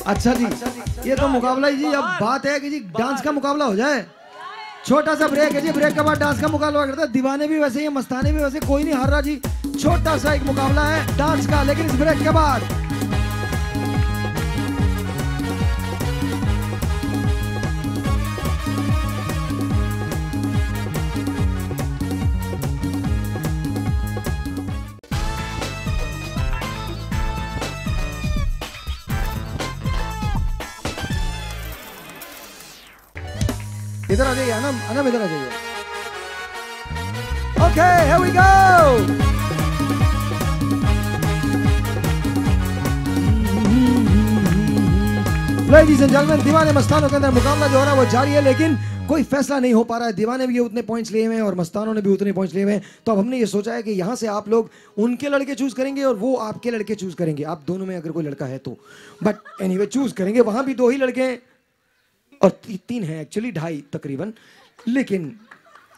अच्छा जी, ये तो मुकाबला ही जी। अब बात है कि जी डांस का मुकाबला हो जाए। छोटा सा ब्रेक है जी, ब्रेक के बाद डांस का मुकाबला करता है। दीवाने भी वैसे ही, मस्ताने भी वैसे, कोई नहीं हार रहा जी। छोटा सा एक मुकाबला है डांस का, लेकिन इस ब्रेक के बाद इधर आ जाइए अनम इधर आ जाइए। Okay, here we go। Ladies and gentlemen, दीवाने मस्तानों के अंदर मुकाबला जो हो रहा है वो जारी है, लेकिन कोई फैसला नहीं हो पा रहा है। दीवाने भी उतने पॉइंट्स लिए हुए हैं और मस्तानों ने भी उतने पॉइंट्स लिए हुए हैं। तो अब हमने ये सोचा है कि यहाँ से आप लोग उनके लड़के चूज करेंगे और वो आपके लड़के चूज करेंगे। आप दोनों में अगर कोई लड़का है तो, बट एनीवे चूज करेंगे। वहां भी 2 ही लड़के हैं और 3 हैं एक्चुअली, 2.5 तकरीबन, लेकिन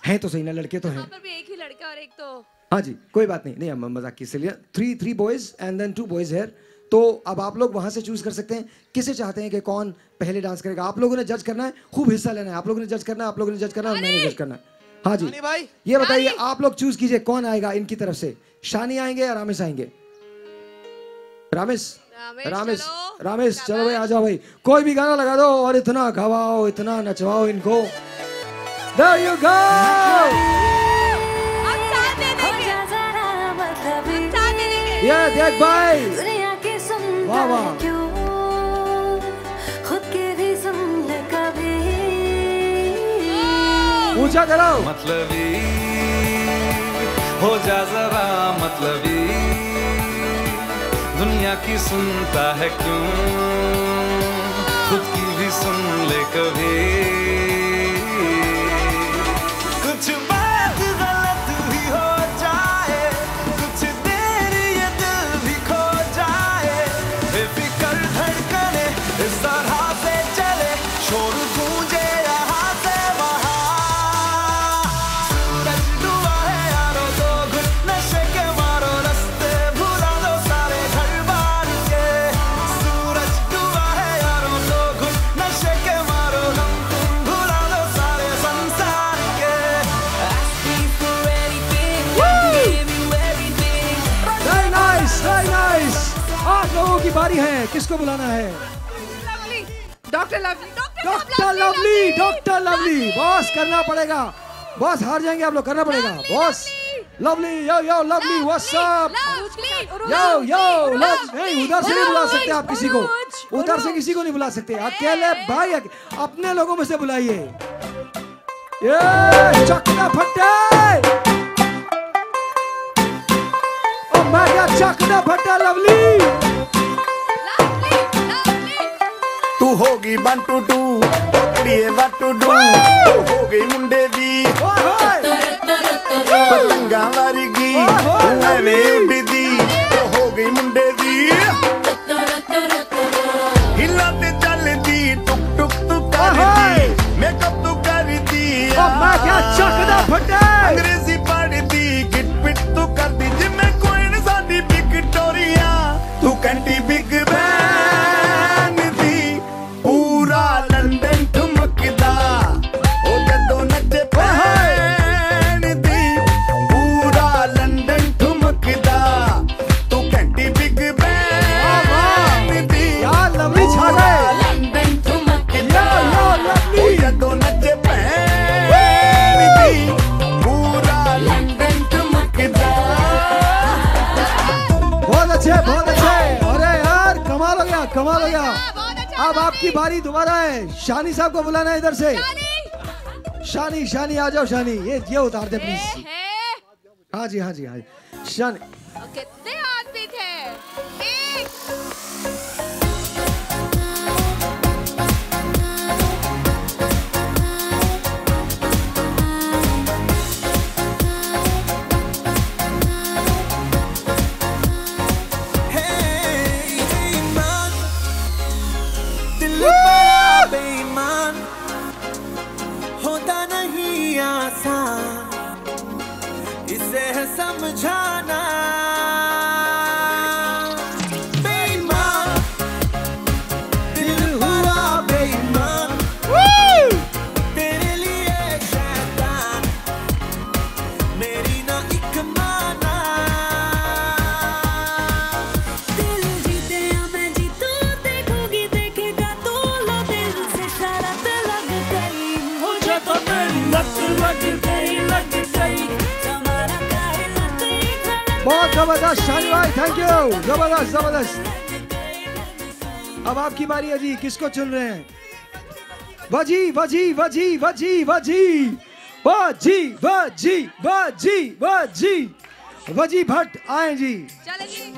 हैं तो सही ना, लड़के तो हैं। पर भी एक ही लड़का और एक तो। हाँ जी, कोई बात नहीं, हम मजाक की से लिया। 3 boys and then 2 boys here. तो अब आप लोग वहां से चूज कर सकते हैं किसे चाहते हैं कि कौन पहले डांस करेगा। आप लोगों ने जज करना है, खूब हिस्सा लेना है। आप लोगों ने जज करना है, आप लोगों ने जज करना है और मैंने जज करना है। हाँ जी भाई, ये बताइए आप लोग चूज कीजिए कौन आएगा इनकी तरफ से। शानी आएंगे या रामेश आएंगे? रामेश चलो भाई, आ जाओ भाई। कोई भी गाना लगा दो और इतना गवाओ, इतना नचवाओ इनको। There you go। ये देख भाई, वाह वाह। ऊंचा करो। मतलबी हो जा जरा, मतलबी दुनिया की सुनता है क्यों, खुद की भी सुन ले कभी। कुछ बात गलत भी हो जाए, कुछ देर ये दिल भी खो जाए, बेफिक्र धड़कने इस तरह से चले, शोर गूंजे यहाँ से वहाँ। सूरज डूबा है यारो, 2 घुट नशे के मारो, रास्ते भुला दो सारे घर बार के। सूरज डूबा है यारो, 2 घुट नशे के मारो, हम तुम भुला दो सारे संसार के। Very nice, very nice। आप लोगों की बारी है, किसको बुलाना है? Doctor lovely, doctor lovely. Boss करना पड़ेगा, बॉस हार जाएंगे आप लोग, करना पड़ेगा बॉस। लवली, यो लवली, व्हाट्स अप? यो नहीं, उधर से नहीं बुला सकते आप किसी को, उधर से किसी को नहीं बुला सकते। अकेले भाई अपने लोगों में से बुलाइए। ये चकना फट्टे, ओ मैं क्या चकना फट्टा लवली। तू होगी 1 2 2 पकड़िए 1 2 2 हो गई मुंडे दी पतंगा वारीगी मैंने उड़दी तो हो गई मुंडे दी हिलाते चलदी टुक टुक तू करदी मेकअप तू करदी मैं क्या चकना फट्टे, अंग्रेजी पढ़दी गिट पिट तू करदी जिम्मे कोई न साडी विक्टोरिया तू कंटी बिग अब आपकी बारी दोबारा है। शानी साहब को बुलाना है इधर से। शानी शानी आ जाओ शानी, ये उतार दे प्लीज। हाँ जी हाँ जी हाँ जी शानी। कितने आदमी थे? एक। बेईमान होता नहीं आसान, इसे है समझाना। बेईमान दिल हुआ बेईमान, तेरे लिए शैतान मेरी ना एक माना। दिल जीते या मैं जीतूं, देखोगी देखेगा तो लो दिल से शरारत लग गई, मुझे तो तेरी लत लग गई लग गई, तुम्हारा काहे लत ही बहुत जबरदस्त शानी भाई, थैंक यू। जबरदस्त जबरदस्त। अब आपकी बारी है जी, किसको चुन रहे हैं? वजी वजी वजी वजी वजी वजी वजी वजी वजी वजी भट्ट आए जी। चलो जी।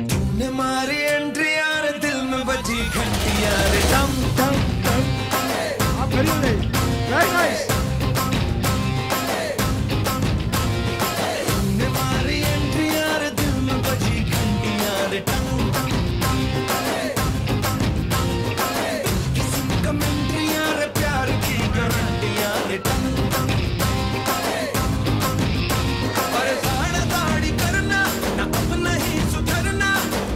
तूने मारी एंट्री यार, दिल में बजी घंटी यार, टम टम टम। आप खड़ी हो गई, वेरी नाइस। तूने मारी एंट्री यार, दिल में बजी घंटी यार, टम किसी कमेंट्री यार, प्यार की गारंटी यार, टम परेशान दाढ़ी करना ना, अब नहीं सुधरना,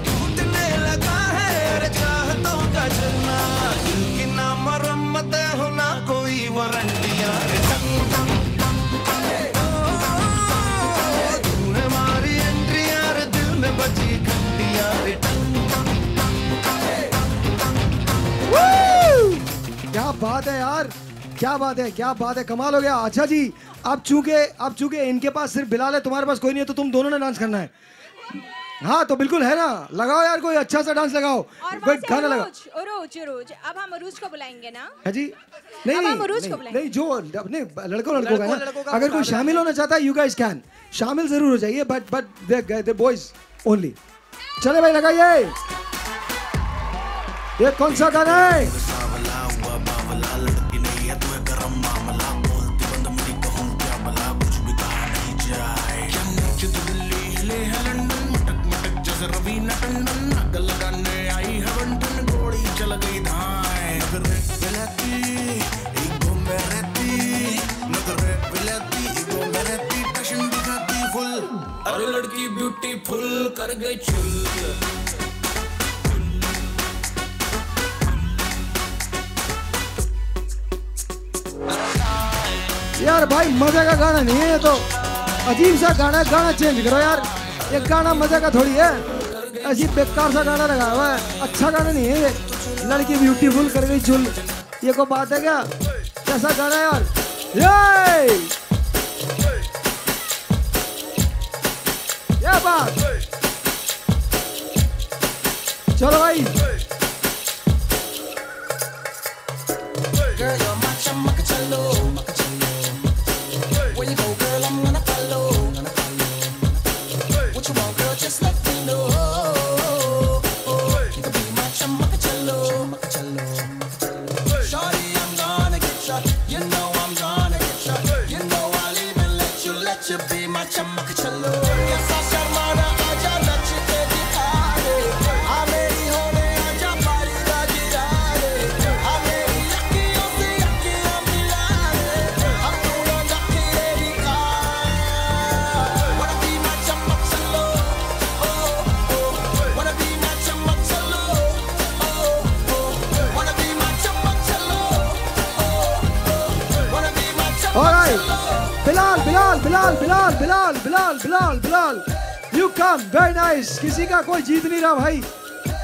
टूटने लगा है अरे चाहतों का चलना, दिल की ना मरम्मत हो ना कोई वारंटी यार, टम टम तूने मारी एंट्री यार, दिल में बजी घंटी यार, टम क्या बात है यार, क्या बात है, क्या बात है, कमाल हो गया। अच्छा जी, अब चूंकि इनके पास सिर्फ बिलाल है, तुम्हारे पास कोई नहीं है, तो तुम दोनों ने डांस करना है। हाँ तो बिल्कुल है ना, लगाओ यार कोई अच्छा सा डांस लगाओ, और कोई गाना लगाओ। उरूज अब हम उरूज को बुलाएंगे ना? है जी। अब नहीं हम उरूज नहीं, को बुलाएंगे। नहीं जो अपने लड़कों का है ना, अगर कोई शामिल होना चाहता है यू गाइस कैन, शामिल जरूर हो जाइए, बट दे बॉयज ओनली। चले भाई लगाइए। ये कौन सा गाना है? रवीना टंडन अग लगाने आई है बंटन, घोड़ी चल गई धाए, नगरे विलाती ईगो में रहती, नगरे विलाती ईगो में रहती, टशन दिखाती फुल, अरे लड़की ब्यूटीफुल कर गई चुल। यार भाई मजे का गाना नहीं है ये तो, अजीब सा गाना है, गाना चेंज करो यार, ये गाना मजे का थोड़ी है, अजीब बेकार सा गाना लगाया हुआ है, अच्छा गाना नहीं है ये। लड़की ब्यूटीफुल कर गई चुल, ये कोई बात है क्या? कैसा गाना है यार ये बात। चलो भाई। Girl, you're my chamacachalo, where you go, girl, I'm gonna follow. What you want, girl, just let me know. You can be my chamacachalo. Shawty, I'm gonna get ya. You know I'm gonna get ya. You know I'll even let you be my chamacachalo. Yes, I sharmana, aja nache ke dikha de. aa meri hone aja pari da gira de. aa meri akhiyon se akhiyan mila de. hum dono nakhre dikhaya. Wanna be my chamacachalo. Wanna be my chamacachalo. Wanna be my chamacachalo. Wanna be Bilal Bilal Bilal Bilal Bilal Bilal Bilal Bilal you come very nice. किसी का कोई जीत नहीं रहा भाई।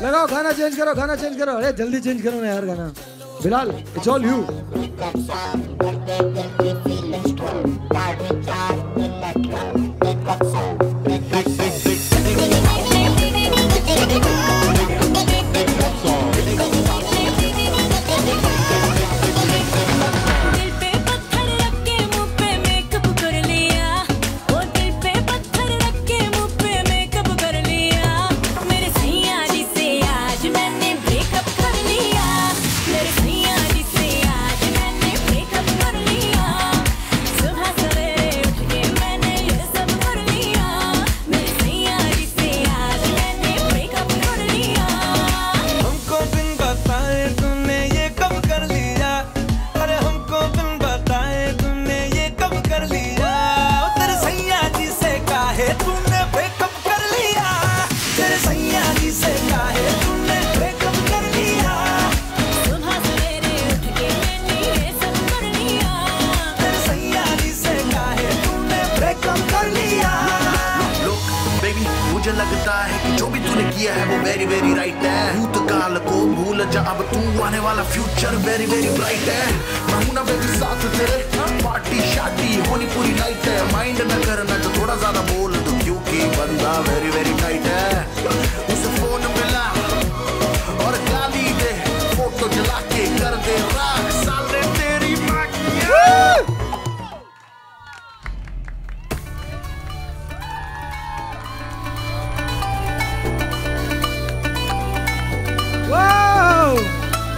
लगाओ गाना change करो, गाना चेंज करो। अरे जल्दी चेंज करो ना यार गाना। Bilal it's all you. मुझे लगता है कि जो भी तूने किया है वो वेरी वेरी राइट है। भूतकाल को भूल जा, अब तू आने वाला फ्यूचर वेरी वेरी ब्राइट है। मैं हूं ना बेबी साथ तेरे, पार्टी शादी होनी पूरी नाइट है। माइंड न करना जो थोड़ा ज्यादा बोल दो, क्योंकि बंदा वेरी वेरी टाइट है। उसे फोन मिला और गाली दे, फोटो जला के कर दे राख साले तेरी माँ की।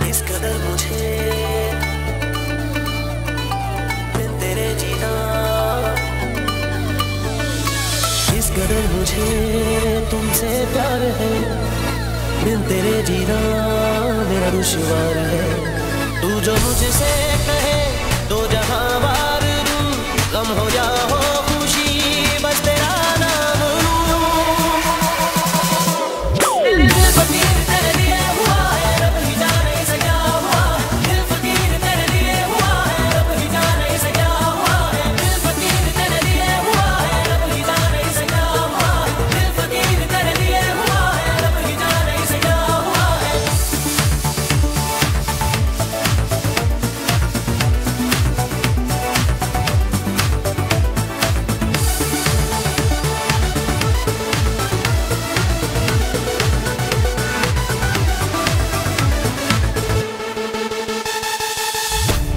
इस कदर मुझे बिन तेरे जीना, इस कदर मुझे तुमसे प्यार है। बिन तेरे जीना मेरा दुश्वार है। तू जो मुझसे कहे तो जहां बार दूं, गम हो या हो खुशी बस तेरा नाम लूं। दिल फकीर तेरे लिए हुआ है, रब ही जाने इसे क्या हुआ है। दिल फकीर तेरे लिए हुआ है, रब ही जाने इसे क्या हुआ है। दिल फकीर तेरे लिए हुआ है, रब ही जाने इसे क्या हुआ है। दिल फकीर तेरे लिए हुआ है, रब ही जाने इसे क्या हुआ है।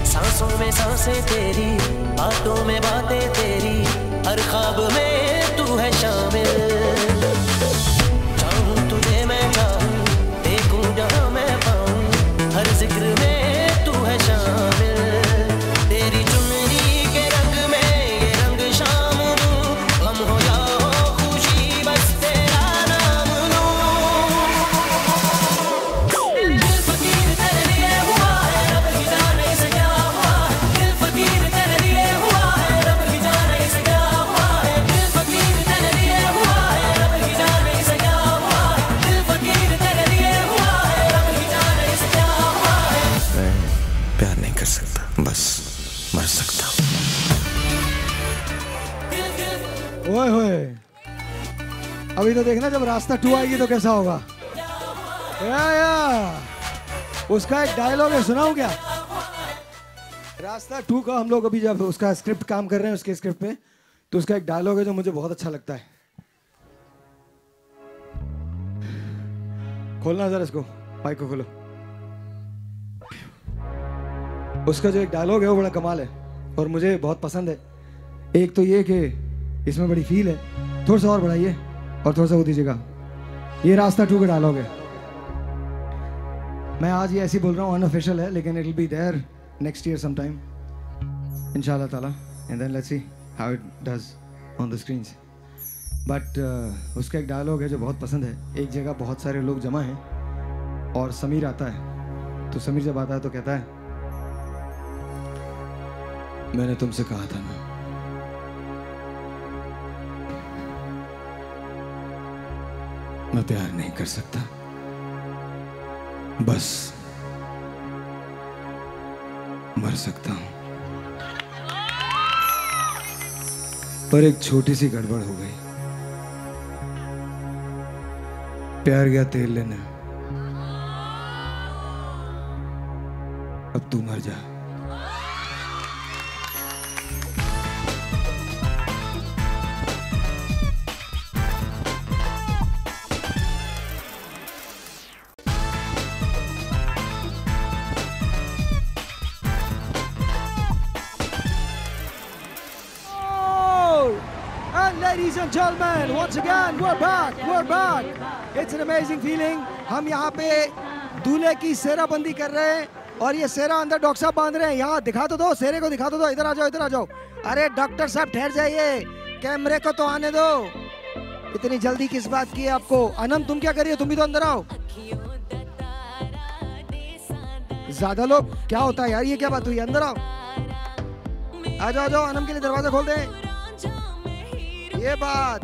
सांसों में सांसें तेरी, बातों में बातें तेरी, हर ख्वाब में तू है शामिल। चाहूं तुझे मैं चाहूं, देखूं जहां मैं पाऊं, हर जिक्र में तू है शामिल। तेरी चुनरी के रंग में ये रंग शाम दूं, गम हो या हो खुशी बस तेरा नाम लूं। दिल फकीर तेरे लिए हुआ है, रब ही जाने इसे क्या हुआ है। दिल फकीर तेरे लिए हुआ है, रब ही जाने इसे क्या हुआ है। दिल फकीर तेरे लिए हुआ है, रब ही जाने इसे क्या हुआ है। दिल फकीर तेरे लिए हुआ है, रब ही जाने इसे क्या हुआ है। मैं प्यार नहीं कर सकता, बस मर सकता हूँ। ओए होए, अभी तो देखना जब रास्ता 2 आएगी तो कैसा होगा। या उसका एक डायलॉग है, सुनाऊं क्या? रास्ता 2 का हम लोग अभी जब उसका स्क्रिप्ट काम कर रहे हैं, उसके स्क्रिप्ट पे, तो उसका एक डायलॉग है जो मुझे बहुत अच्छा लगता है। खोलना जरा इसको, माइक को खोलो। उसका जो एक डायलॉग है वो बड़ा कमाल है और मुझे बहुत पसंद है। एक तो ये कि इसमें बड़ी फील है, थोड़ा सा और बढ़ाइए और थोड़ा सा वो दीजिएगा। ये रास्ता 2 का डायलॉग है। मैं आज ये ऐसे बोल रहा हूँ, अनऑफिशियल है, लेकिन it will be there next year some time इंशाल्लाह ताला, and then let's see how it does on the screens. But उसका एक डायलॉग है जो बहुत पसंद है। एक जगह बहुत सारे लोग जमा हैं और समीर आता है, तो समीर जब आता है तो कहता है, मैंने तुमसे कहा था ना, मैं प्यार नहीं कर सकता, बस मर सकता हूं। पर एक छोटी सी गड़बड़ हो गई। प्यार गया तेल लेने, अब तू मर जा। Ladies and gentlemen, once again, we're back. It's an amazing feeling. हम यहाँ पे दूल्हे की सेहराबंदी कर रहे हैं और ये सेहरा अंदर डॉक्टर साहब बांध रहे हैं। यहाँ दिखा तो दो, सेहरे को दिखा तो दो। इधर आ जाओ, इधर आ जाओ। अरे डॉक्टर साहब ठहर जाइए, कैमरे को तो आने दो। इतनी जल्दी किस बात की है आपको? अनम तुम क्या कर रही हो? तुम भी तो अंदर आओ। ज्यादा लोग क्या होता है यार, ये क्या बात हुई? अंदर आओ, आ जाओ, आ जाओ। अनम के लिए दरवाजा खोल दे। ये बात,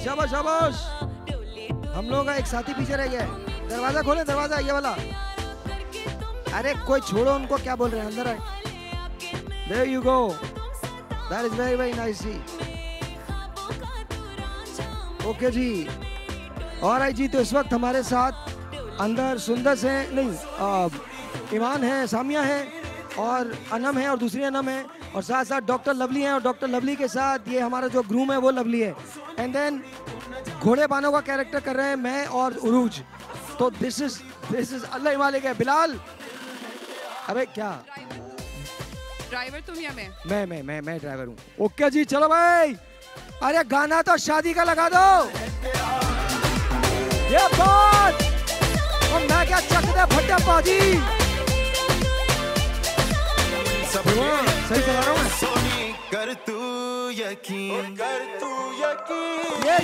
शाबाश शाबाश। हम लोगों का एक साथी पीछे रह गया है। दरवाजा खोले, दरवाजा ये वाला। अरे कोई छोड़ो उनको, क्या बोल रहे हैं, अंदर आए। There you go. That is very very nice जी। ओके जी, और आई जी। तो इस वक्त हमारे साथ अंदर सुंदर से नहीं ईमान है, सामिया है और अनम है और दूसरी अनम है और साथ साथ डॉक्टर लवली हैं और डॉक्टर लवली के साथ ये हमारा जो ग्रूम है वो लवली है। एंड देन घोड़े बानों का कैरेक्टर कर रहे हैं मैं और उरूज। तो दिस इज अल्लाह ही मालिक है। बिलाल, अबे क्या ड्राइवर तुम या मैं ड्राइवर हूँ। ओके जी, चलो भाई। अरे गाना तो शादी का लगा दो। ये बात और मैं क्या चक दे फटे पाजी। सही चला रहा हूँ मैं। सोनी कर तू यकीन, ये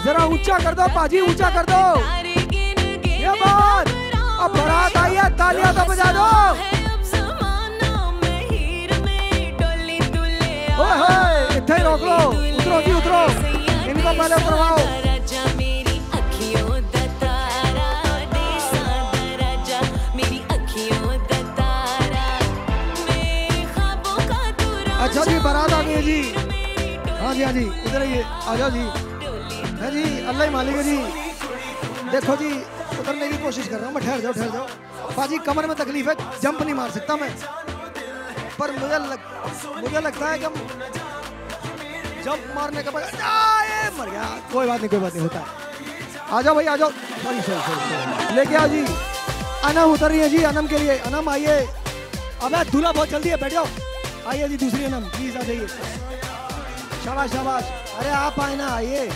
जरा ऊंचा कर दो पाजी, ऊंचा कर दो। ये बात, अब बारात आई है, तालियां तो बजा दो। ओए इधर रोक लो, उतरो जी उतरो, इनको पहले उतरवाओ। अच्छा जी, बारात आ गई है जी। हाँ जी, इधर आइए, आ जाओ जी। है जी, अल्लाह ही मालिक है जी। देखो जी, उतरने की कोशिश कर रहा हूँ मैं। ठहर जाओ। पाजी कमर में तकलीफ है, जंप नहीं मार सकता मैं, पर मुझे लगता है कि जंप मारने के बाद मर गया। कोई बात नहीं, होता है। आ जाओ भाई, आ जाओ। सॉरी लेके आओ जी। अनम उतर रही है जी, अनम के लिए। अनम आइए। अबे दूल्हा बहुत जल्दी है, बैठ जाओ। आइए जी, दूसरी अनम प्लीज आ जाइए। शाबाश। अरे आप आए ना, आइए।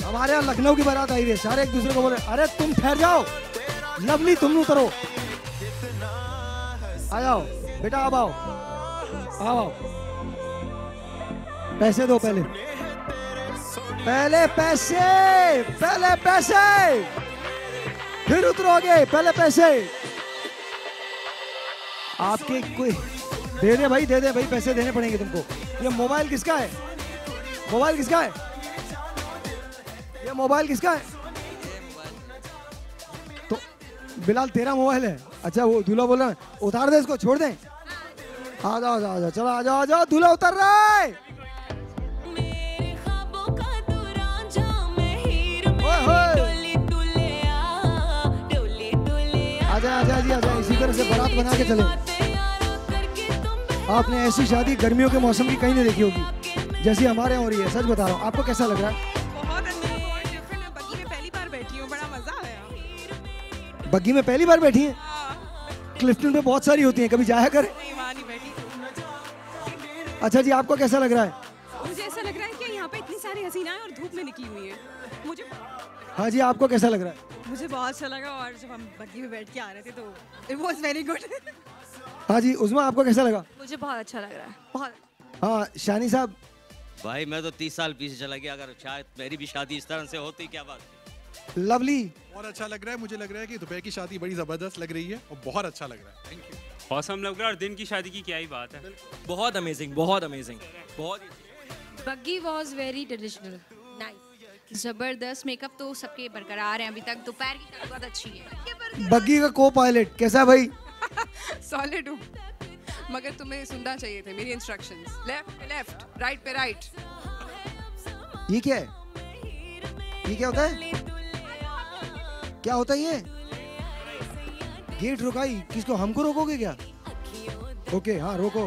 हमारे यहाँ लखनऊ की बारात आई है, सारे एक दूसरे को बोले अरे तुम ठहर जाओ। लवली तुम उतरो, आ जाओ बेटा, अब आओ। पैसे दो पहले पैसे, फिर उतरोगे। पहले पैसे आपके कोई दे दे भाई, पैसे देने पड़ेंगे तुमको। ये मोबाइल किसका है? ये मोबाइल किसका है? तो बिलाल तेरा मोबाइल है? अच्छा, वो दूल्हा बोल रहा है उतार दे इसको, छोड़ दे। आ जाओ, चलो आ जाओ। दूल्हा उतर रहा है। आजा। इसी तरह से बारात बना के चले। आपने ऐसी शादी गर्मियों के मौसम की कहीं नहीं देखी होगी जैसी हमारे यहाँ हो रही है। सच बता रहा हूँ। आपको कैसा लग रहा है? बहुत अच्छा, बहुत डिफरेंट। मैं बग्गी में पहली बार बैठी हूँ, बड़ा मजा आया। बग्गी में पहली बार बैठी हैं? क्लिफ्टन पे बहुत सारी होती हैं, कभी जाया करें। नहीं बैठी। अच्छा जी, आपको कैसा लग रहा है? मुझे ऐसा लग रहा है कि यहाँ पे इतनी सारी हसीनाएं और धूप में निकली हुई है मुझे। हाँ जी, आपको कैसा लग रहा है? मुझे बहुत अच्छा लगा, और जब हम बग्गी में बैठ के आ रहे थे तो इट वाज वेरी गुड। हाँ जी, उस्मा आपको कैसा लगा? मुझे बहुत अच्छा लग रहा है, बहुत। हाँ शानी साहब। भाई मैं तो 30 साल पीछे चला गया, अगर शायद मेरी भी शादी इस तरह से होती, क्या बात। लवली। बहुत अच्छा लग रहा है, मुझे लग रहा है कि दोपहर की शादी बड़ी जबरदस्त लग रही है और बहुत अच्छा लग रहा है। Thank you. औसम लग रहा है, और दिन की शादी की क्या ही बात है। बहुत amazing. Buggy was very traditional, nice, जबरदस्त। मेकअप तो सबके बरकरार हैं अभी तक। दोपहर की शादी बहुत अच्छी है। बग्गी का को पायलट कैसा भाई? सॉलिड हूँ। मगर तुम्हें सुनना चाहिए थे मेरी इंस्ट्रक्शंस। लेफ्ट पे लेफ्ट, राइट पे राइट। ये क्या है? ये क्या होता है? क्या होता है ये? गेट रुकाई किसको? हमको रोकोगे क्या? ओके हाँ रोको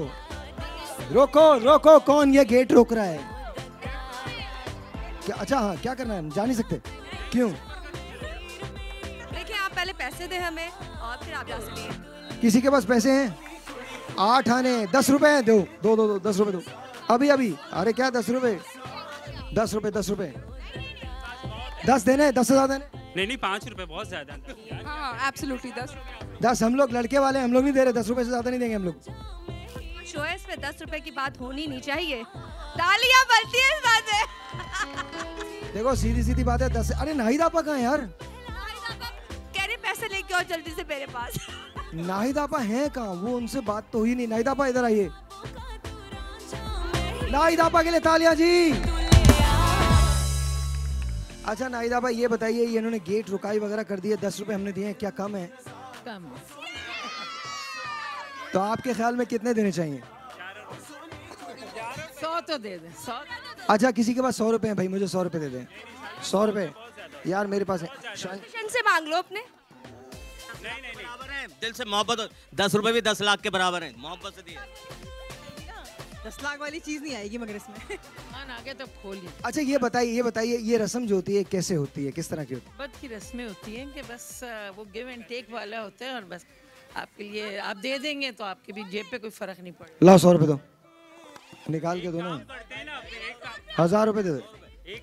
रोको रोको। कौन ये गेट रोक रहा है? क्या? अच्छा हाँ क्या करना है? हम जा नहीं सकते। क्यों? देखिए आप पहले पैसे दे हमें और फिर आप जा सकते हैं। किसी के पास पैसे हैं? 8 आने 10 रुपए हैं। दो दो दो 10 रुपए दो अभी अभी। अरे क्या 10 रुपए? 10 रुपए 10 रुपए 10 देने 10 से ज्यादा नहीं 5 रुपए बहुत ज्यादा। हाँ एब्सोल्युटली 10 हम लोग लड़के वाले हम लोग नहीं दे रहे। 10 रुपए से ज्यादा नहीं देंगे हम लोग। चॉइस पे 10 रुपए की बात होनी नहीं चाहिए। तालियां बजती है इस बात पे। देखो सीधी सीधी बात है 10। अरे नाहिद आपा कहाँ है यार? कह रहे पैसे लेके आओ जल्दी से मेरे पास। नाहिद आपा हैं कहाँ? वो उनसे बात तो हुई नहीं। नाहिद आपा इधर आइए। नाहिद आपा के लिए तालियां जी। अच्छा नाहिद आपा ये बताइए ये इन्होंने गेट रुकाई वगैरह कर दिए 10 रुपए हमने दिए हैं क्या कम है? कम। तो आपके ख्याल में कितने देने चाहिए? 100 तो दे दें 100। अच्छा किसी के पास 100 रुपए हैं भाई मुझे 100 रुपए दे दें। 100 रुपए यार मेरे पास है। से मांग लो अपने। बराबर है दिल से मोहब्बत। 10 रुपए भी 10 लाख के बराबर है। मोहब्बत से दिए। 10 लाख वाली चीज नहीं आएगी मगर इसमें। मान आगे तो खोलिए। अच्छा ये बताइए ये रस्म जो होती है कैसे होती है? किस तरह की होती है? बद की रस्में होती हैं कि बस वो गिव एंड टेक वाला होता है और बस आपके लिए आप दे देंगे तो आपके भी जेब पे कोई फर्क नहीं पड़ेगा। लाओ 100 रुपए दो निकाल के दो ना। 1000 रुपए दे दो।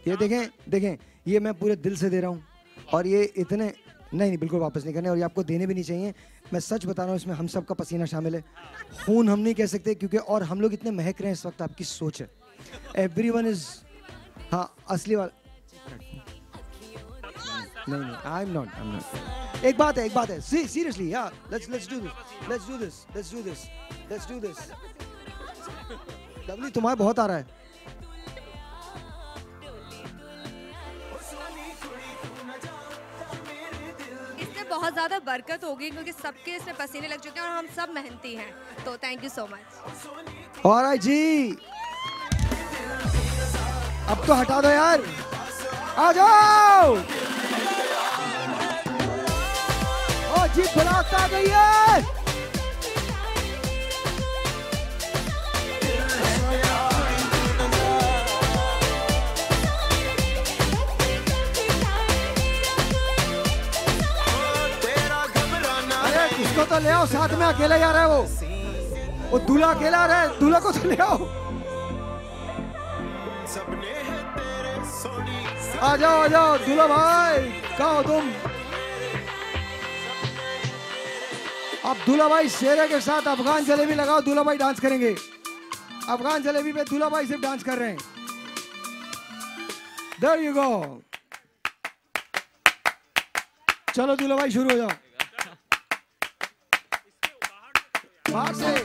ये देखें ये मैं पूरे दिल से दे रहा हूँ और ये इतने नहीं बिल्कुल वापस नहीं करने और ये आपको देने भी नहीं चाहिए। मैं सच बता रहा हूँ इसमें हम सब का पसीना शामिल है। खून हम नहीं कह सकते क्योंकि और हम लोग इतने महक रहे हैं इस वक्त। आपकी सोच है एवरीवन इज हाँ असली वाला नहीं आई एम नॉट एक बात है सीरियसली या लेट्स डू दिस लवली तुम्हारा बहुत आ रहा है। बहुत ज्यादा बरकत होगी क्योंकि सबके इसमें पसीने लग चुके हैं और हम सब मेहनती हैं तो thank you so much. Alright जी अब तो हटा दो यार। आ जाओ। ओ जी बुलाता आ गई है। उसको तो ले आओ साथ में। अकेला जा रहा है वो दूल्हा अकेला आ रहा है। दूल्हा को तो ले आओ। आ जाओ दूल्हा भाई कहाँ हो तुम? अब दूल्हा भाई शेरे के साथ अफगान जलेबी लगाओ। दूल्हा भाई डांस करेंगे। अफगान जलेबी पे दूल्हा भाई सिर्फ डांस कर रहे हैं। There you go। चलो दूल्हा भाई शुरू हो जाओ। बाहर से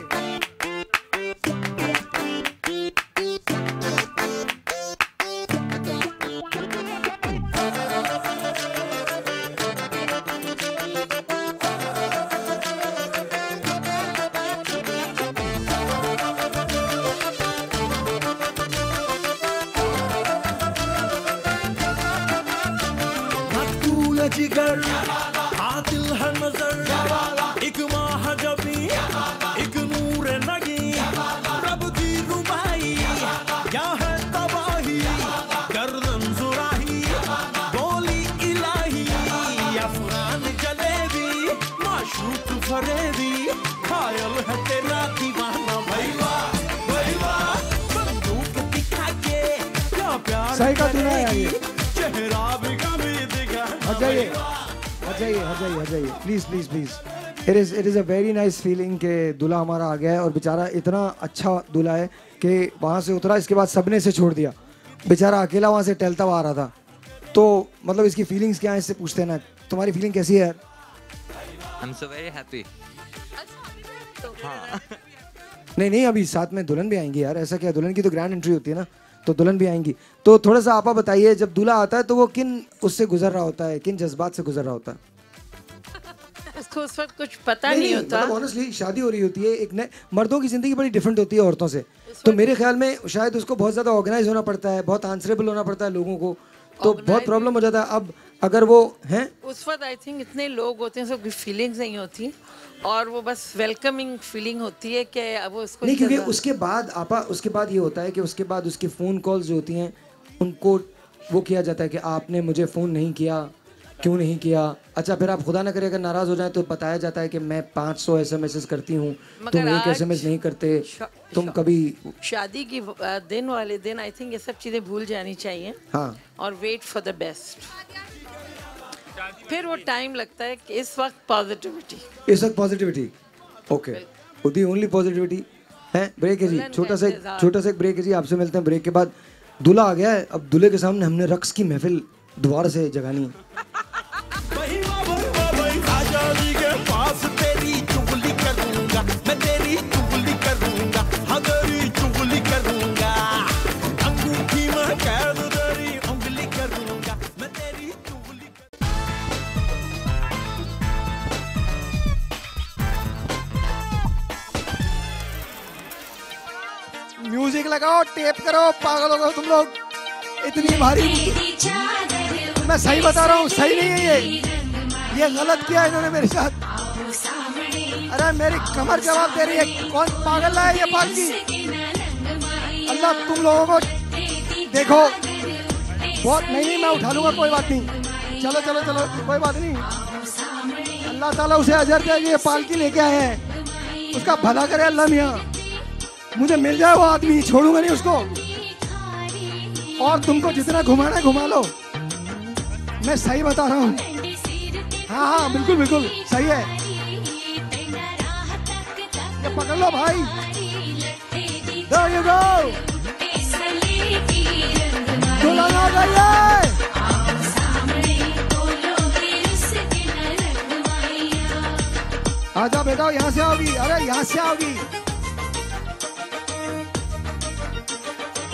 जिगर आदिल है नजर एक माह जबी एक नूर नगी रब की रुबाई क्या है तबाही गर्दन जुराही बोली इलाही अफगान जलेबी माशूक फरेबी खायल है तेरा दीवाना भैया बंदूक दिखा के क्या प्यार सही का दूल्हा है ये। चेहरा भी कभी दिखा। हट जाइए please it is a very nice feeling कि दूल्हा हमारा आ गया है और बेचारा इतना अच्छा दूल्हा है कि वहाँ से उतरा इसके बाद सबने इसे छोड़ दिया। बेचारा अकेला वहाँ से टहलता हुआ आ रहा था। तो मतलब इसकी फीलिंग्स क्या है इससे पूछते हैं ना। तुम्हारी फीलिंग कैसी है यार? I'm so very happy। हाँ। नहीं अभी साथ में दुल्हन भी आएंगी यार। ऐसा क्या दुल्हन की तो ग्रैंड एंट्री होती है ना तो दुल्हन भी आएंगी। तो थोड़ा सा आपा बताइए जब दूल्हा आता है तो वो किन उससे गुजर रहा होता है किन जज्बात से गुजर रहा होता है? उसको उस वक्त कुछ पता नहीं होता। मतलब ऑनेस्टली शादी हो रही होती है, एक नए मर्दों की जिंदगी बड़ी डिफरेंट होती है औरतों से, तो मेरे ख्याल में शायद उसको बहुत ज़्यादा ऑर्गेनाइज होना पड़ता है, बहुत आंसरेबल होना पड़ता है लोगों को, तो बहुत प्रॉब्लम हो जाता है। अब अगर वो हैं उस वक्त आई थिंक इतने लोग होते हैं, सबकी फीलिंग्स नहीं होती और वो बस वेलकमिंग फीलिंग होती है कि वो उसको नहीं, क्योंकि उसके बाद आपा उसके बाद ये होता है कि उसके बाद उसकी फ़ोन कॉल्स जो होती हैं उनको वो किया जाता है कि आपने मुझे फ़ोन नहीं किया, क्यों नहीं किया। अच्छा, फिर आप खुदा ना करे अगर नाराज़ हो जाए तो बताया जाता है कि मैं 500 SMS करती हूँ, तुम एक SMS नहीं करते, तुम कभी। शादी की दिन वाले दिन आई थिंक ये सब चीज़ें भूल जानी चाहिए। हाँ, और वेट फॉर द बेस्ट। फिर वो टाइम लगता है कि इस वक्त पॉजिटिविटी, इस वक्त positivity. Okay, the only positivity है। ब्रेक है जी, छोटा सा एक ब्रेक है जी, आपसे मिलते हैं ब्रेक के बाद। दूल्हा आ गया है, अब दूल्हे के सामने हमने रक्स की महफिल दोबारा से जगानी है। आजादी के पास तेरी चुगली करूंगा, मैं तेरी चुगली करूंगा, हाँ तेरी चुगली करूंगा, अंगूठी में कैद तेरी उंगली करूंगा, मैं तेरी चुगली। म्यूजिक लगाओ, टेप करो, पागल हो गए तुम लोग, इतनी भारी। मैं सही बता रहा हूँ, सही नहीं है ये गलत किया इन्होंने मेरे साथ। अरे मेरी कमर जवाब दे रही है, कौन पागल है ये पालकी। अल्लाह तुम लोगों को देखो, बहुत नहीं मैं उठा लूंगा, कोई बात नहीं, चलो चलो चलो कोई बात नहीं। अल्लाह ताला उसे अजर दे, ये पालकी लेके आए हैं, उसका भला करे अल्लाह मियाँ। मुझे मिल जाए वो आदमी, छोड़ूंगा नहीं उसको, और तुमको जितना घुमाना है घुमा लो, मैं सही बता रहा हूँ। हाँ हाँ बिल्कुल बिल्कुल सही है, ये पकड़ लो भाई। There you go, दुल्हन आ गई है। आजा बेटा, यहाँ से आओगी, अरे यहाँ से आओगी,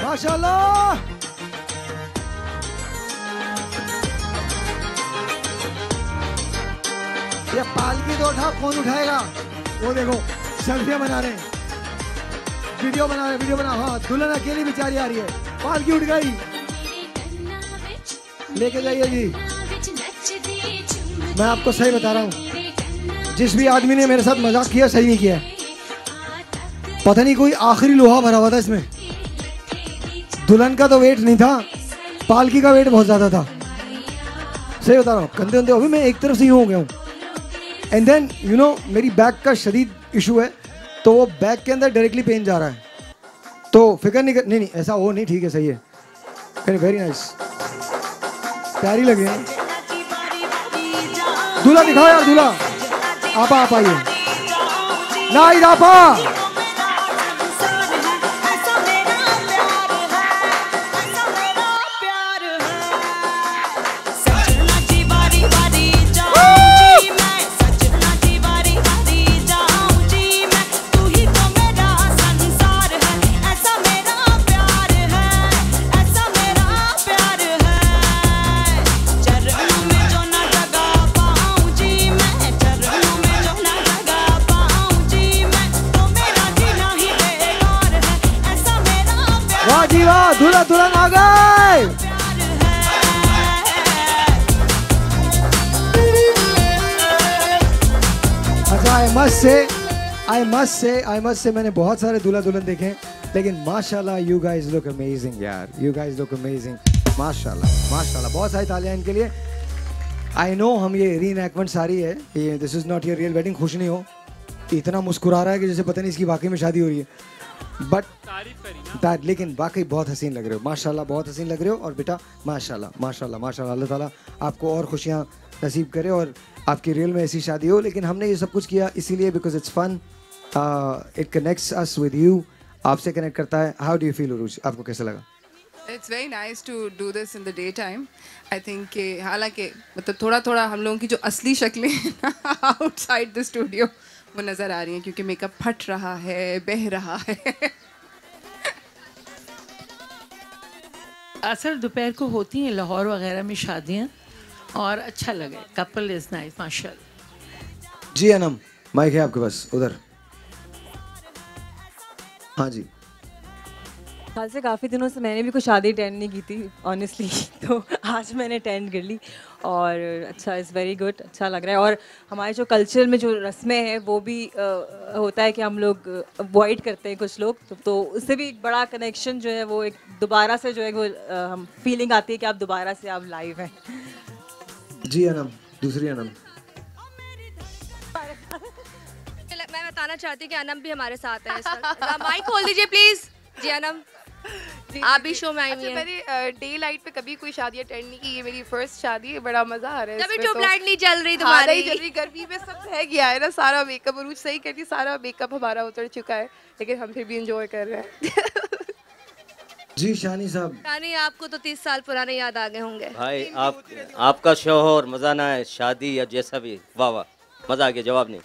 माशाल्लाह। ये पालकी तो उठा, कौन उठाएगा? वो देखो सेल्फियां बना रहे हैं, वीडियो बना रहे, वीडियो बना। हाँ, दुल्हन अकेली बेचारी आ रही है, पालकी उठ गई, लेके जाइए जी। मैं आपको सही बता रहा हूँ, जिस भी आदमी ने मेरे साथ मजाक किया सही नहीं किया, पता नहीं कोई आखिरी लोहा भरा हुआ था इसमें। दुल्हन का तो वेट नहीं था, पालकी का वेट बहुत ज्यादा था, सही बता रहा हूँ। कंधे कंधे अभी मैं एक तरफ से ही हो गया हूँ। एंड देन यू नो मेरी बैक का शदीद इशू है, तो वो बैक के अंदर डायरेक्टली पेन जा रहा है, तो फिक्र नहीं नहीं ऐसा हो नहीं, ठीक है सही है, वेरी नाइस, प्यारी लगे। दूल्हा दिखाओ यार, दूल्हा आप आइए, नाइस आपा। दूल्हा दुल्हन आ गए। अच्छा, आई मस्ट से मैंने बहुत सारे दूल्हा दुल्हन देखे हैं, लेकिन माशाल्लाह यू गाइस लुक अमेजिंग यार, यू गाइस लुक अमेजिंग, माशाल्लाह माशाल्लाह। बहुत सारी तालियां इनके लिए। आई नो हम ये रीइनैक्टमेंट सारी है, ये this is not your real wedding. खुश नहीं हो, इतना मुस्कुरा रहा है कि जैसे पता नहीं इसकी वाकई में शादी हो रही है, बट लेकिन वाकई बहुत हसीन लग रहे हो, माशाल्लाह बहुत हसीन लग रहे हो। और बेटा माशाल्लाह माशाल्लाह माशाल्लाह, अल्लाह ताला आपको और खुशियाँ नसीब करे और आपकी रियल में ऐसी शादी हो। लेकिन हमने ये सब कुछ किया इसीलिए because it's fun, it connects us with you, आपसे कनेक्ट करता है। हाउ डू यू फील उरूज, आपको कैसा लगा? It's very nice to do this in the daytime. I think कि हालांकि मतलब थोड़ा थोड़ा हम लोगों की जो असली शक्लें outside the studio वो नज़र आ रही हैं, क्योंकि मेकअप फट रहा है, बह रहा है। असल दोपहर को होती हैं लाहौर वगैरह में शादियाँ, और अच्छा लगे, कपल इज़ नाइस माशाल्लाह। जी अनम, माइक है आपके पास उधर। हाँ जी। कल से काफ़ी दिनों से मैंने भी कोई शादी अटेंड नहीं की थी ऑनेस्टली, तो आज मैंने अटेंड कर ली और अच्छा, इज़ वेरी गुड, अच्छा लग रहा है। और हमारे जो कल्चर में जो रस्में हैं वो भी होता है कि हम लोग अवॉइड करते हैं कुछ लोग, तो उससे भी एक बड़ा कनेक्शन जो है वो एक दोबारा से जो है वो हम फीलिंग आती है कि आप दोबारा से आप लाइव हैं। जी अनम, दूसरी अनम। मैं बताना चाहती हूँ कि अनम भी हमारे साथ है इस वक्त। माइक खोल दीजिए प्लीज। जी अनम, आप भी शो में आई हुई हैं। मैंने डे लाइट पे कभी कोई शादी अटेंड नहीं की, ये मेरी फर्स्ट शादी है, बड़ा मजा आ रहा है। तभी इसमें तो। ट्यूबलाइट नहीं जल रही हाँ, तुम्हारी। नहीं जल रही, गर्मी में सब रह गया है ना सारा मेकअप। अरूज सही कहती, सारा मेकअप हमारा उतर चुका है, लेकिन हम फिर भी एंजॉय कर रहे हैं। जी शानी साहब। शानी, आपको तो 30 साल पुराने याद आ गए होंगे। भाई आपका शोहर मजा ना है, शादी या जैसा भी, वाह वाह, मजा आ गया, जवाब नहीं।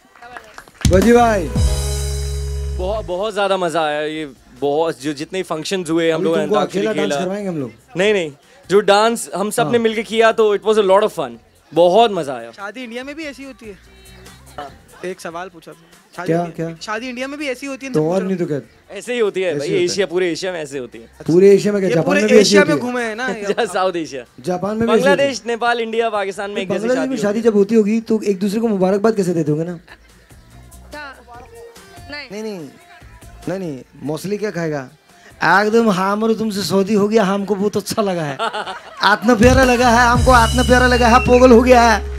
वजी भाई, बहुत ज़्यादा मज़ा आया। ये बहुत जो जितने फंक्शंस हुए हम लोगों ने अकेला डांस करवाएंगे हम लोग। नहीं, जो डांस हम सब ने मिलके किया तो it was a lot of fun, बहुत मज़ा आया। शादी इंडिया में भी ऐसी होती है? एक सवाल पूछा था। क्या? शादी इंडिया में भी ऐसी होती है? तो और नहीं तो क्या? ऐसे ही होती है भाई, एशिया, पूरे एशिया में ऐसे होती है। पूरे एशिया में क्या? जापान में भी एशिया में घूमे हैं ना? साउथ एशिया, जापान में भी, बांग्लादेश, नेपाल, इंडिया, पाकिस्तान में एक जैसी बांग्लादेश में शादी जब होती होगी तो एक दूसरे को मुबारकबाद कैसे देते होंगे ना? नहीं, मौसली क्या खाएगा? एकदम हमरो तुमसे शादी हो गया, हमको बहुत अच्छा लगा है, आत्मा प्यारा लगा है, हमको आत्मा प्यारा लगा है, पोगल हो गया है।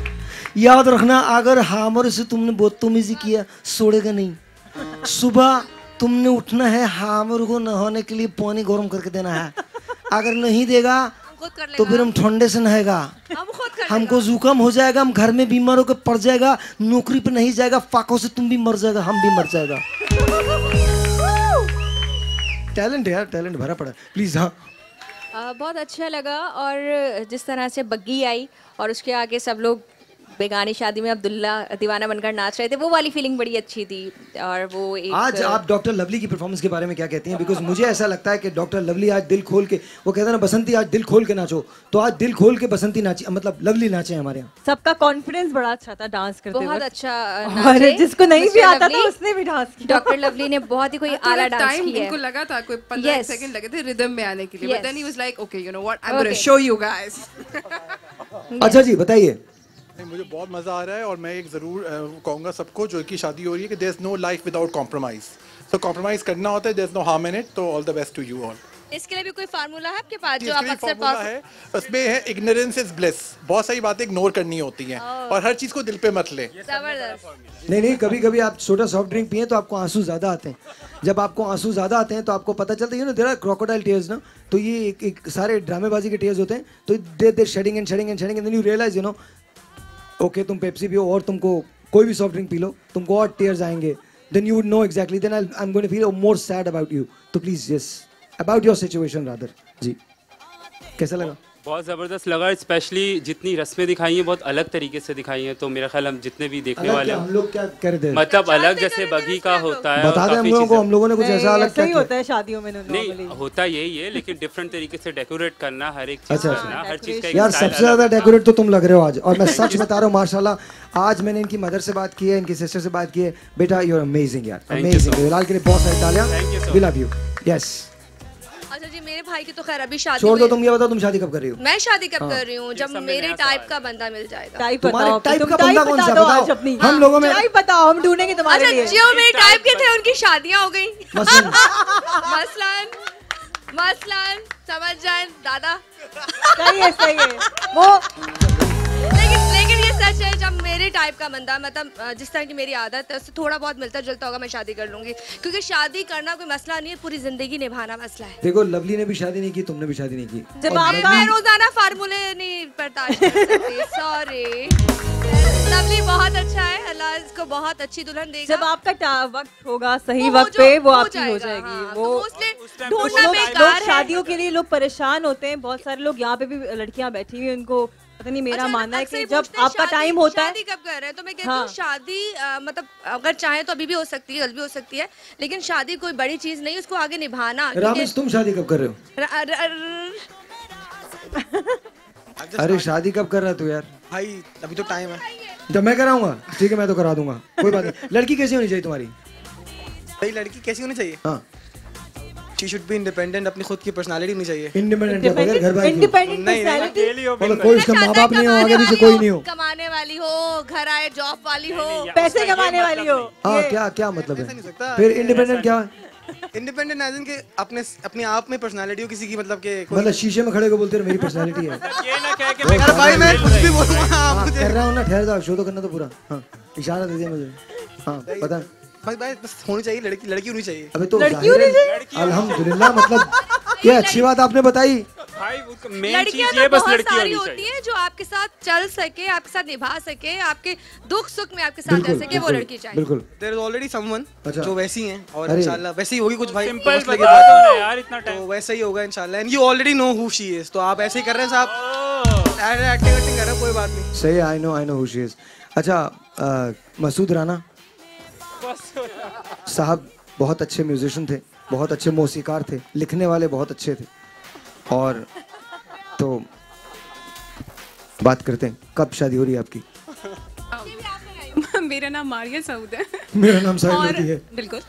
याद रखना, अगर हमरे से तुमने बदतमीजी किया छोड़ेगा नहीं। सुबह तुमने उठना है, हमरे को नहाने के लिए पानी गर्म करके देना है, अगर नहीं देगा तो फिर हम ठंडे से नहाएगा, हमको जुकाम हो जाएगा, हम घर में बीमार होकर पड़ जाएगा, नौकरी पे नहीं जाएगा, फाकों से तुम भी मर जाएगा, हम भी मर जाएगा। टैलेंट है यार, टैलेंट भरा पड़ा। प्लीज। हाँ, बहुत अच्छा लगा। और जिस तरह से बग्गी आई और उसके आगे सब लोग बेगानी शादी में अब्दुल्ला दीवाना बनकर नाच रहे थे, वो वाली फीलिंग बड़ी अच्छी थी। और वो एक आज आप डॉक्टर लवली की परफॉर्मेंस के बारे में क्या कहती हैं? बिकॉज मुझे ऐसा लगता है कि डॉक्टर लवली आज दिल खोल के, वो कहते हैं ना बसंती आज दिल खोल के नाचो, तो आज दिल खोल के बसंती नाची, मतलब लवली नाचे हमारे यहाँ। सबका कॉन्फिडेंस बड़ा अच्छा था डांस करते बहुत वक्त। अच्छा और जिसको नहीं भी आता था उसने भी डांस किया। डॉक्टर लवली ने बहुत ही कोई आला डांस टाइम किया है। इनको लगा था, कोई 15 सेकंड लगे थे रिदम में आने के लिए, Yes. but then he was like, okay, you know what, I'm gonna show you guys. अच्छा जी, बताइए। मुझे बहुत मज़ा आ रहा है और मैं एक ज़रूर कहूँगा सबको जो की शादी हो रही है कि there is no life without compromise. So compromise करना होता है, there is no harm in it, तो all the best to you all. इसके लिए भी कोई फार्मूला है आपके पास जो आप अक्सर फॉर्मूला है, उसमें है इग्नोरेंस इज ब्लिस। बहुत सारी बातें इग्नोर करनी होती हैं और हर चीज़ को दिल पे मत ले। जबरदस्त। नहीं, कभी कभी आप छोटा सॉफ्ट ड्रिंक पिए तो आपको आंसू ज्यादा आते हैं। जब आपको आंसू ज्यादा आते हैं तो आपको पता चलता है ना, देयर आर क्रोकोडाइल टीयर्स ना, तो ये एक सारे ड्रामेबाजी के टीयर्स होते हैं, तो their shedding and then you realise, you know, okay तुम पेप्सी पियो और तुमको कोई भी सॉफ्ट ड्रिंक पी लो, तुमको और टीयर्स आएंगे, then you would know exactly, then I am going to feel more sad about you. तो please yes, about your situation rather. जी, कैसा लगा? बहुत ज़बरदस्त लगा, स्पेशली जितनी रस्में दिखाई हैं बहुत अलग तरीके से दिखाई हैं, तो मेरा ख्याल हम जितने भी देखने वाले हम लोग क्या कर रहे थे, मतलब अलग जैसे बगी का होता है, बता दें हम लोगों को, हम लोगों ने कुछ ऐसा अलग सही होता है शादियों में नहीं होता यही है, लेकिन डिफरेंट तरीके से डेकोरेट करना, हर एक चीज करना, हर चीज का यार सबसे ज्यादा डेकोरेट तो तुम लग रहे हो आज, और मैं सच बता रहा हूँ माशाल्लाह। आज मैंने इनकी मदर से बात की है, इनकी सिस्टर से बात की है, बेटा यू आर अमेजिंग यार, अमेजिंग। बिलाल के लिए बहुत सारी तालियां, वी लव यू। यस। अच्छा जी, मेरे भाई की तो खैर अभी शादी छोड़ दो, तुम ये बताओ तुम शादी कब कर रही हो? मैं शादी कब कर रही हूँ? जब मेरे टाइप का बंदा मिल जाएगा। तुम्हारे टाइप का बंदा कौन सा? बताओ हम लोगों में। टाइप बताओ, हम ढूंढेंगे तुम्हारे लिए। जो मेरे टाइप के थे उनकी शादियां हो गई। मसलन समझ जाए दादा। सही है वो। लेकिन ये सच है, जब मेरे टाइप का बंदा, मतलब जिस तरह की मेरी आदत है उससे थोड़ा बहुत मिलता जुलता होगा, मैं शादी कर लूंगी, क्योंकि शादी करना कोई मसला नहीं है, पूरी जिंदगी निभाना मसला है। देखो लवली ने भी शादी नहीं की, तुमने भी शादी नहीं की। जब मैं रोजाना फार्मूले नहीं बर्दाश्त कर सकती, सॉरी। लवली बहुत अच्छा है, अल्लाह इसको बहुत अच्छी दुल्हन देगा। जब आपका वक्त होगा सही वक्त पे वो आपकी हो जाएगी। वो ढूंढना बेकार है। शादियों के लिए लोग परेशान होते हैं, बहुत सारे लोग यहाँ पे भी लड़कियाँ बैठी हुई, उनको पता नहीं, मेरा मानना है कि जब आपका टाइम होता है। शादी कब कर रहे हैं? तो मैं कहती हूँ शादी मतलब अगर चाहे तो अभी भी हो सकती है, कल भी हो सकती है, लेकिन शादी कोई बड़ी चीज नहीं, उसको आगे निभाना। रामेश तुम शादी कब कर रहे हो? अरे शादी कब कर रहा तू यार? भाई अभी तो टाइम है। जब मैं कराऊंगा ठीक है, मैं तो करा दूंगा, कोई बात नहीं। लड़की कैसी होनी चाहिए तुम्हारी? भाई लड़की कैसी होनी चाहिए? हाँ, शी शुड बी इंडिपेंडेंट, अपनी खुद की पर्सनालिटी होनी चाहिए। इंडिपेंडेंट है, बगैर घर बार इंडिपेंडेंट पर्सनालिटी, मतलब कोई उसका माँ बाप नहीं हो, आगे पीछे कोई नहीं हो, कमाने वाली हो, घर आए जॉब वाली हो, पैसे कमाने वाली हो। हाँ क्या क्या मतलब है फिर इंडिपेंडेंट क्या है? इंडिपेंडेंट एज इन के अपने आप में पर्सनालिटी हो किसी की, मतलब के मतलब शीशे में खड़े को बोलते रहो मेरी पर्सनालिटी है। यार भाई मैं कुछ भी बोलूंगा, हाँ, कर रहा हूँ ना, ठहर जाओ, शो तो करना तो पूरा। हाँ, इशारा दे दिया मुझे। हाँ पता भाई बस होनी चाहिए, लड़की होनी चाहिए। अबे तो अल्हम्दुलिल्लाह, मतलब क्या अच्छी बात आपने बताई। लड़कियां तो बहुत सारी होती है जो आपके साथ चल सके, आपके साथ निभा सके, आपके दुख सुख में आपके साथ रह सके, वो लड़की चाहिए। बिल्कुल। देयर इज ऑलरेडी समवन अच्छा। जो वैसी हैं, और अरे। इंशाल्लाह वैसे ही होगी कुछ भाई। सिंपल बता बता दो ना यार, इतना टाइम। तो वैसे ही होगा इंशाल्लाह, and you already know who she is. तो आप ऐसे ही कर रहे हैं साहब, एक्टिंग कर रहे हैं, कोई बात नहीं। सही है, I know who she is. अच्छा, मसूद राना साहब बहुत अच्छे म्यूजिशियन थे, बहुत अच्छे मौसीकार थे, लिखने वाले बहुत अच्छे थे, और तो बात करते हैं, कब शादी हो रही है आपकी? मेरा नाम मारिया सऊद है। मेरा नाम साहिल और लोधी है। बिल्कुल।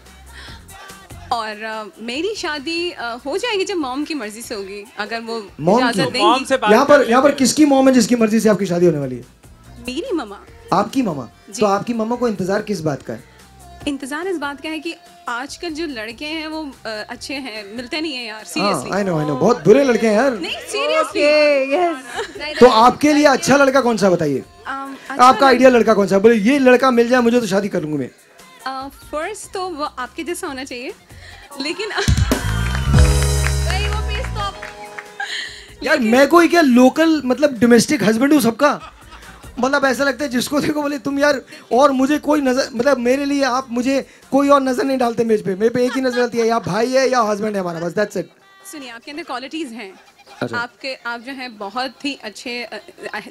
और मेरी शादी हो जाएगी जब मॉम की मर्जी से होगी, अगर वो मॉम इजाजत की? देंगी। यहाँ पर किसकी मॉम है जिसकी मर्जी से आपकी शादी होने वाली है? मेरी मम्मा। आपकी मम्मा? तो आपकी मम्मा को इंतजार किस बात का है? इंतजार इस बात का है कि आजकल जो लड़के हैं वो अच्छे हैं, मिलते नहीं है यार, हाँ, सीरियसली। आई नो बहुत बुरे लड़के हैं यार। नहीं सीरियसली। तो आपके लिए अच्छा लड़का कौन सा बताइए? आपका आइडिया लड़का कौन सा? बोले ये लड़का मिल जाए मुझे तो शादी कर लूंगी मैं। फर्स्ट तो वो आपके जैसा होना चाहिए, लेकिन यार मैं कोई क्या लोकल मतलब डोमेस्टिक हस्बैंड हूँ सबका, मतलब ऐसा लगता है जिसको देखो बोले तुम यार, और मुझे कोई नजर, मतलब मेरे लिए आप मुझे कोई और नजर नहीं डालते मेरे पे एक ही नजर आती है, या भाई है या हस्बैंड है हमारा, बस दैट्स इट। सुनिए, आपके अंदर क्वालिटीज हैं। अच्छा। आप जो हैं बहुत ही अच्छे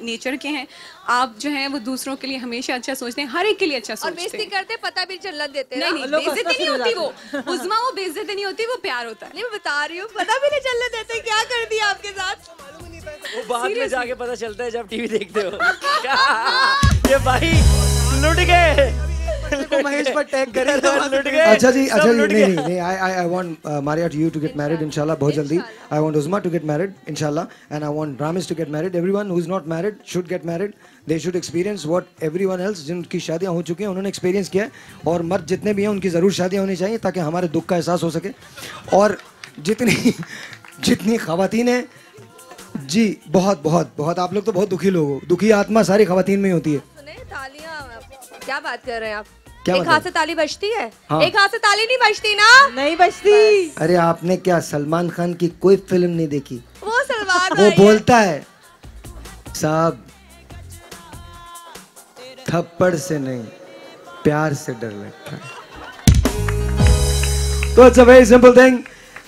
नेचर के हैं। आप जो हैं वो दूसरों के लिए हमेशा अच्छा सोचते हैं, हर एक के लिए अच्छा सोचते हैं। और बेइज्जती करते पता भी चलत देते हैं। नहीं, बेइज्जती नहीं होती वो उज़मा, वो बेइज्जती नहीं होती, वो प्यार होता है। नहीं मैं बता रही हूँ, पता भी नहीं चलने देते क्या कर दिया आपके साथ। वो बाद में जाके पता चलता है जब टीवी देखते हो। ये भाई लुट गए, महेश पर टैग करे लुट गए। अच्छा जी नहीं, I want Maria to you to get married inshallah बहुत जल्दी। I want Uzma to get married inshallah, and I want Ramesh to get married. Everyone who is not married should get married. They should experience what everyone else जिनकी शादियां हो चुकी हैं उन्होंने experience किया है, और मर्द जितने भी हैं उनकी ज़रूर शादियां होनी चाहिए ताकि हमारे दुख का एहसास हो सके। और जितनी ख़वातीन हैं जी, बहुत बहुत बहुत, आप लोग तो बहुत दुखी लोग हो, दुखी आत्मा सारी ख़वातीन में ही होती है। सुने तालियां, क्या बात कर रहे हैं आप? क्या एक मतलब? हाथ से ताली बजती है? हाँ। एक हाथ से ताली नहीं बजती ना? नहीं बजती। अरे आपने क्या सलमान खान की कोई फिल्म नहीं देखी? वो सलमान वो बोलता है साहब थप्पड़ से नहीं प्यार से डर लगता है। तो it's a very simple thing,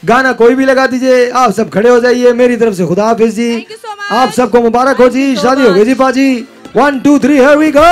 गाना कोई भी लगा दीजिए, आप सब खड़े हो जाइए, मेरी तरफ से खुदा हाफिज जी, आप सबको मुबारक हो जी, शादी हो गई जी पाजी। 1 2 3 here we go।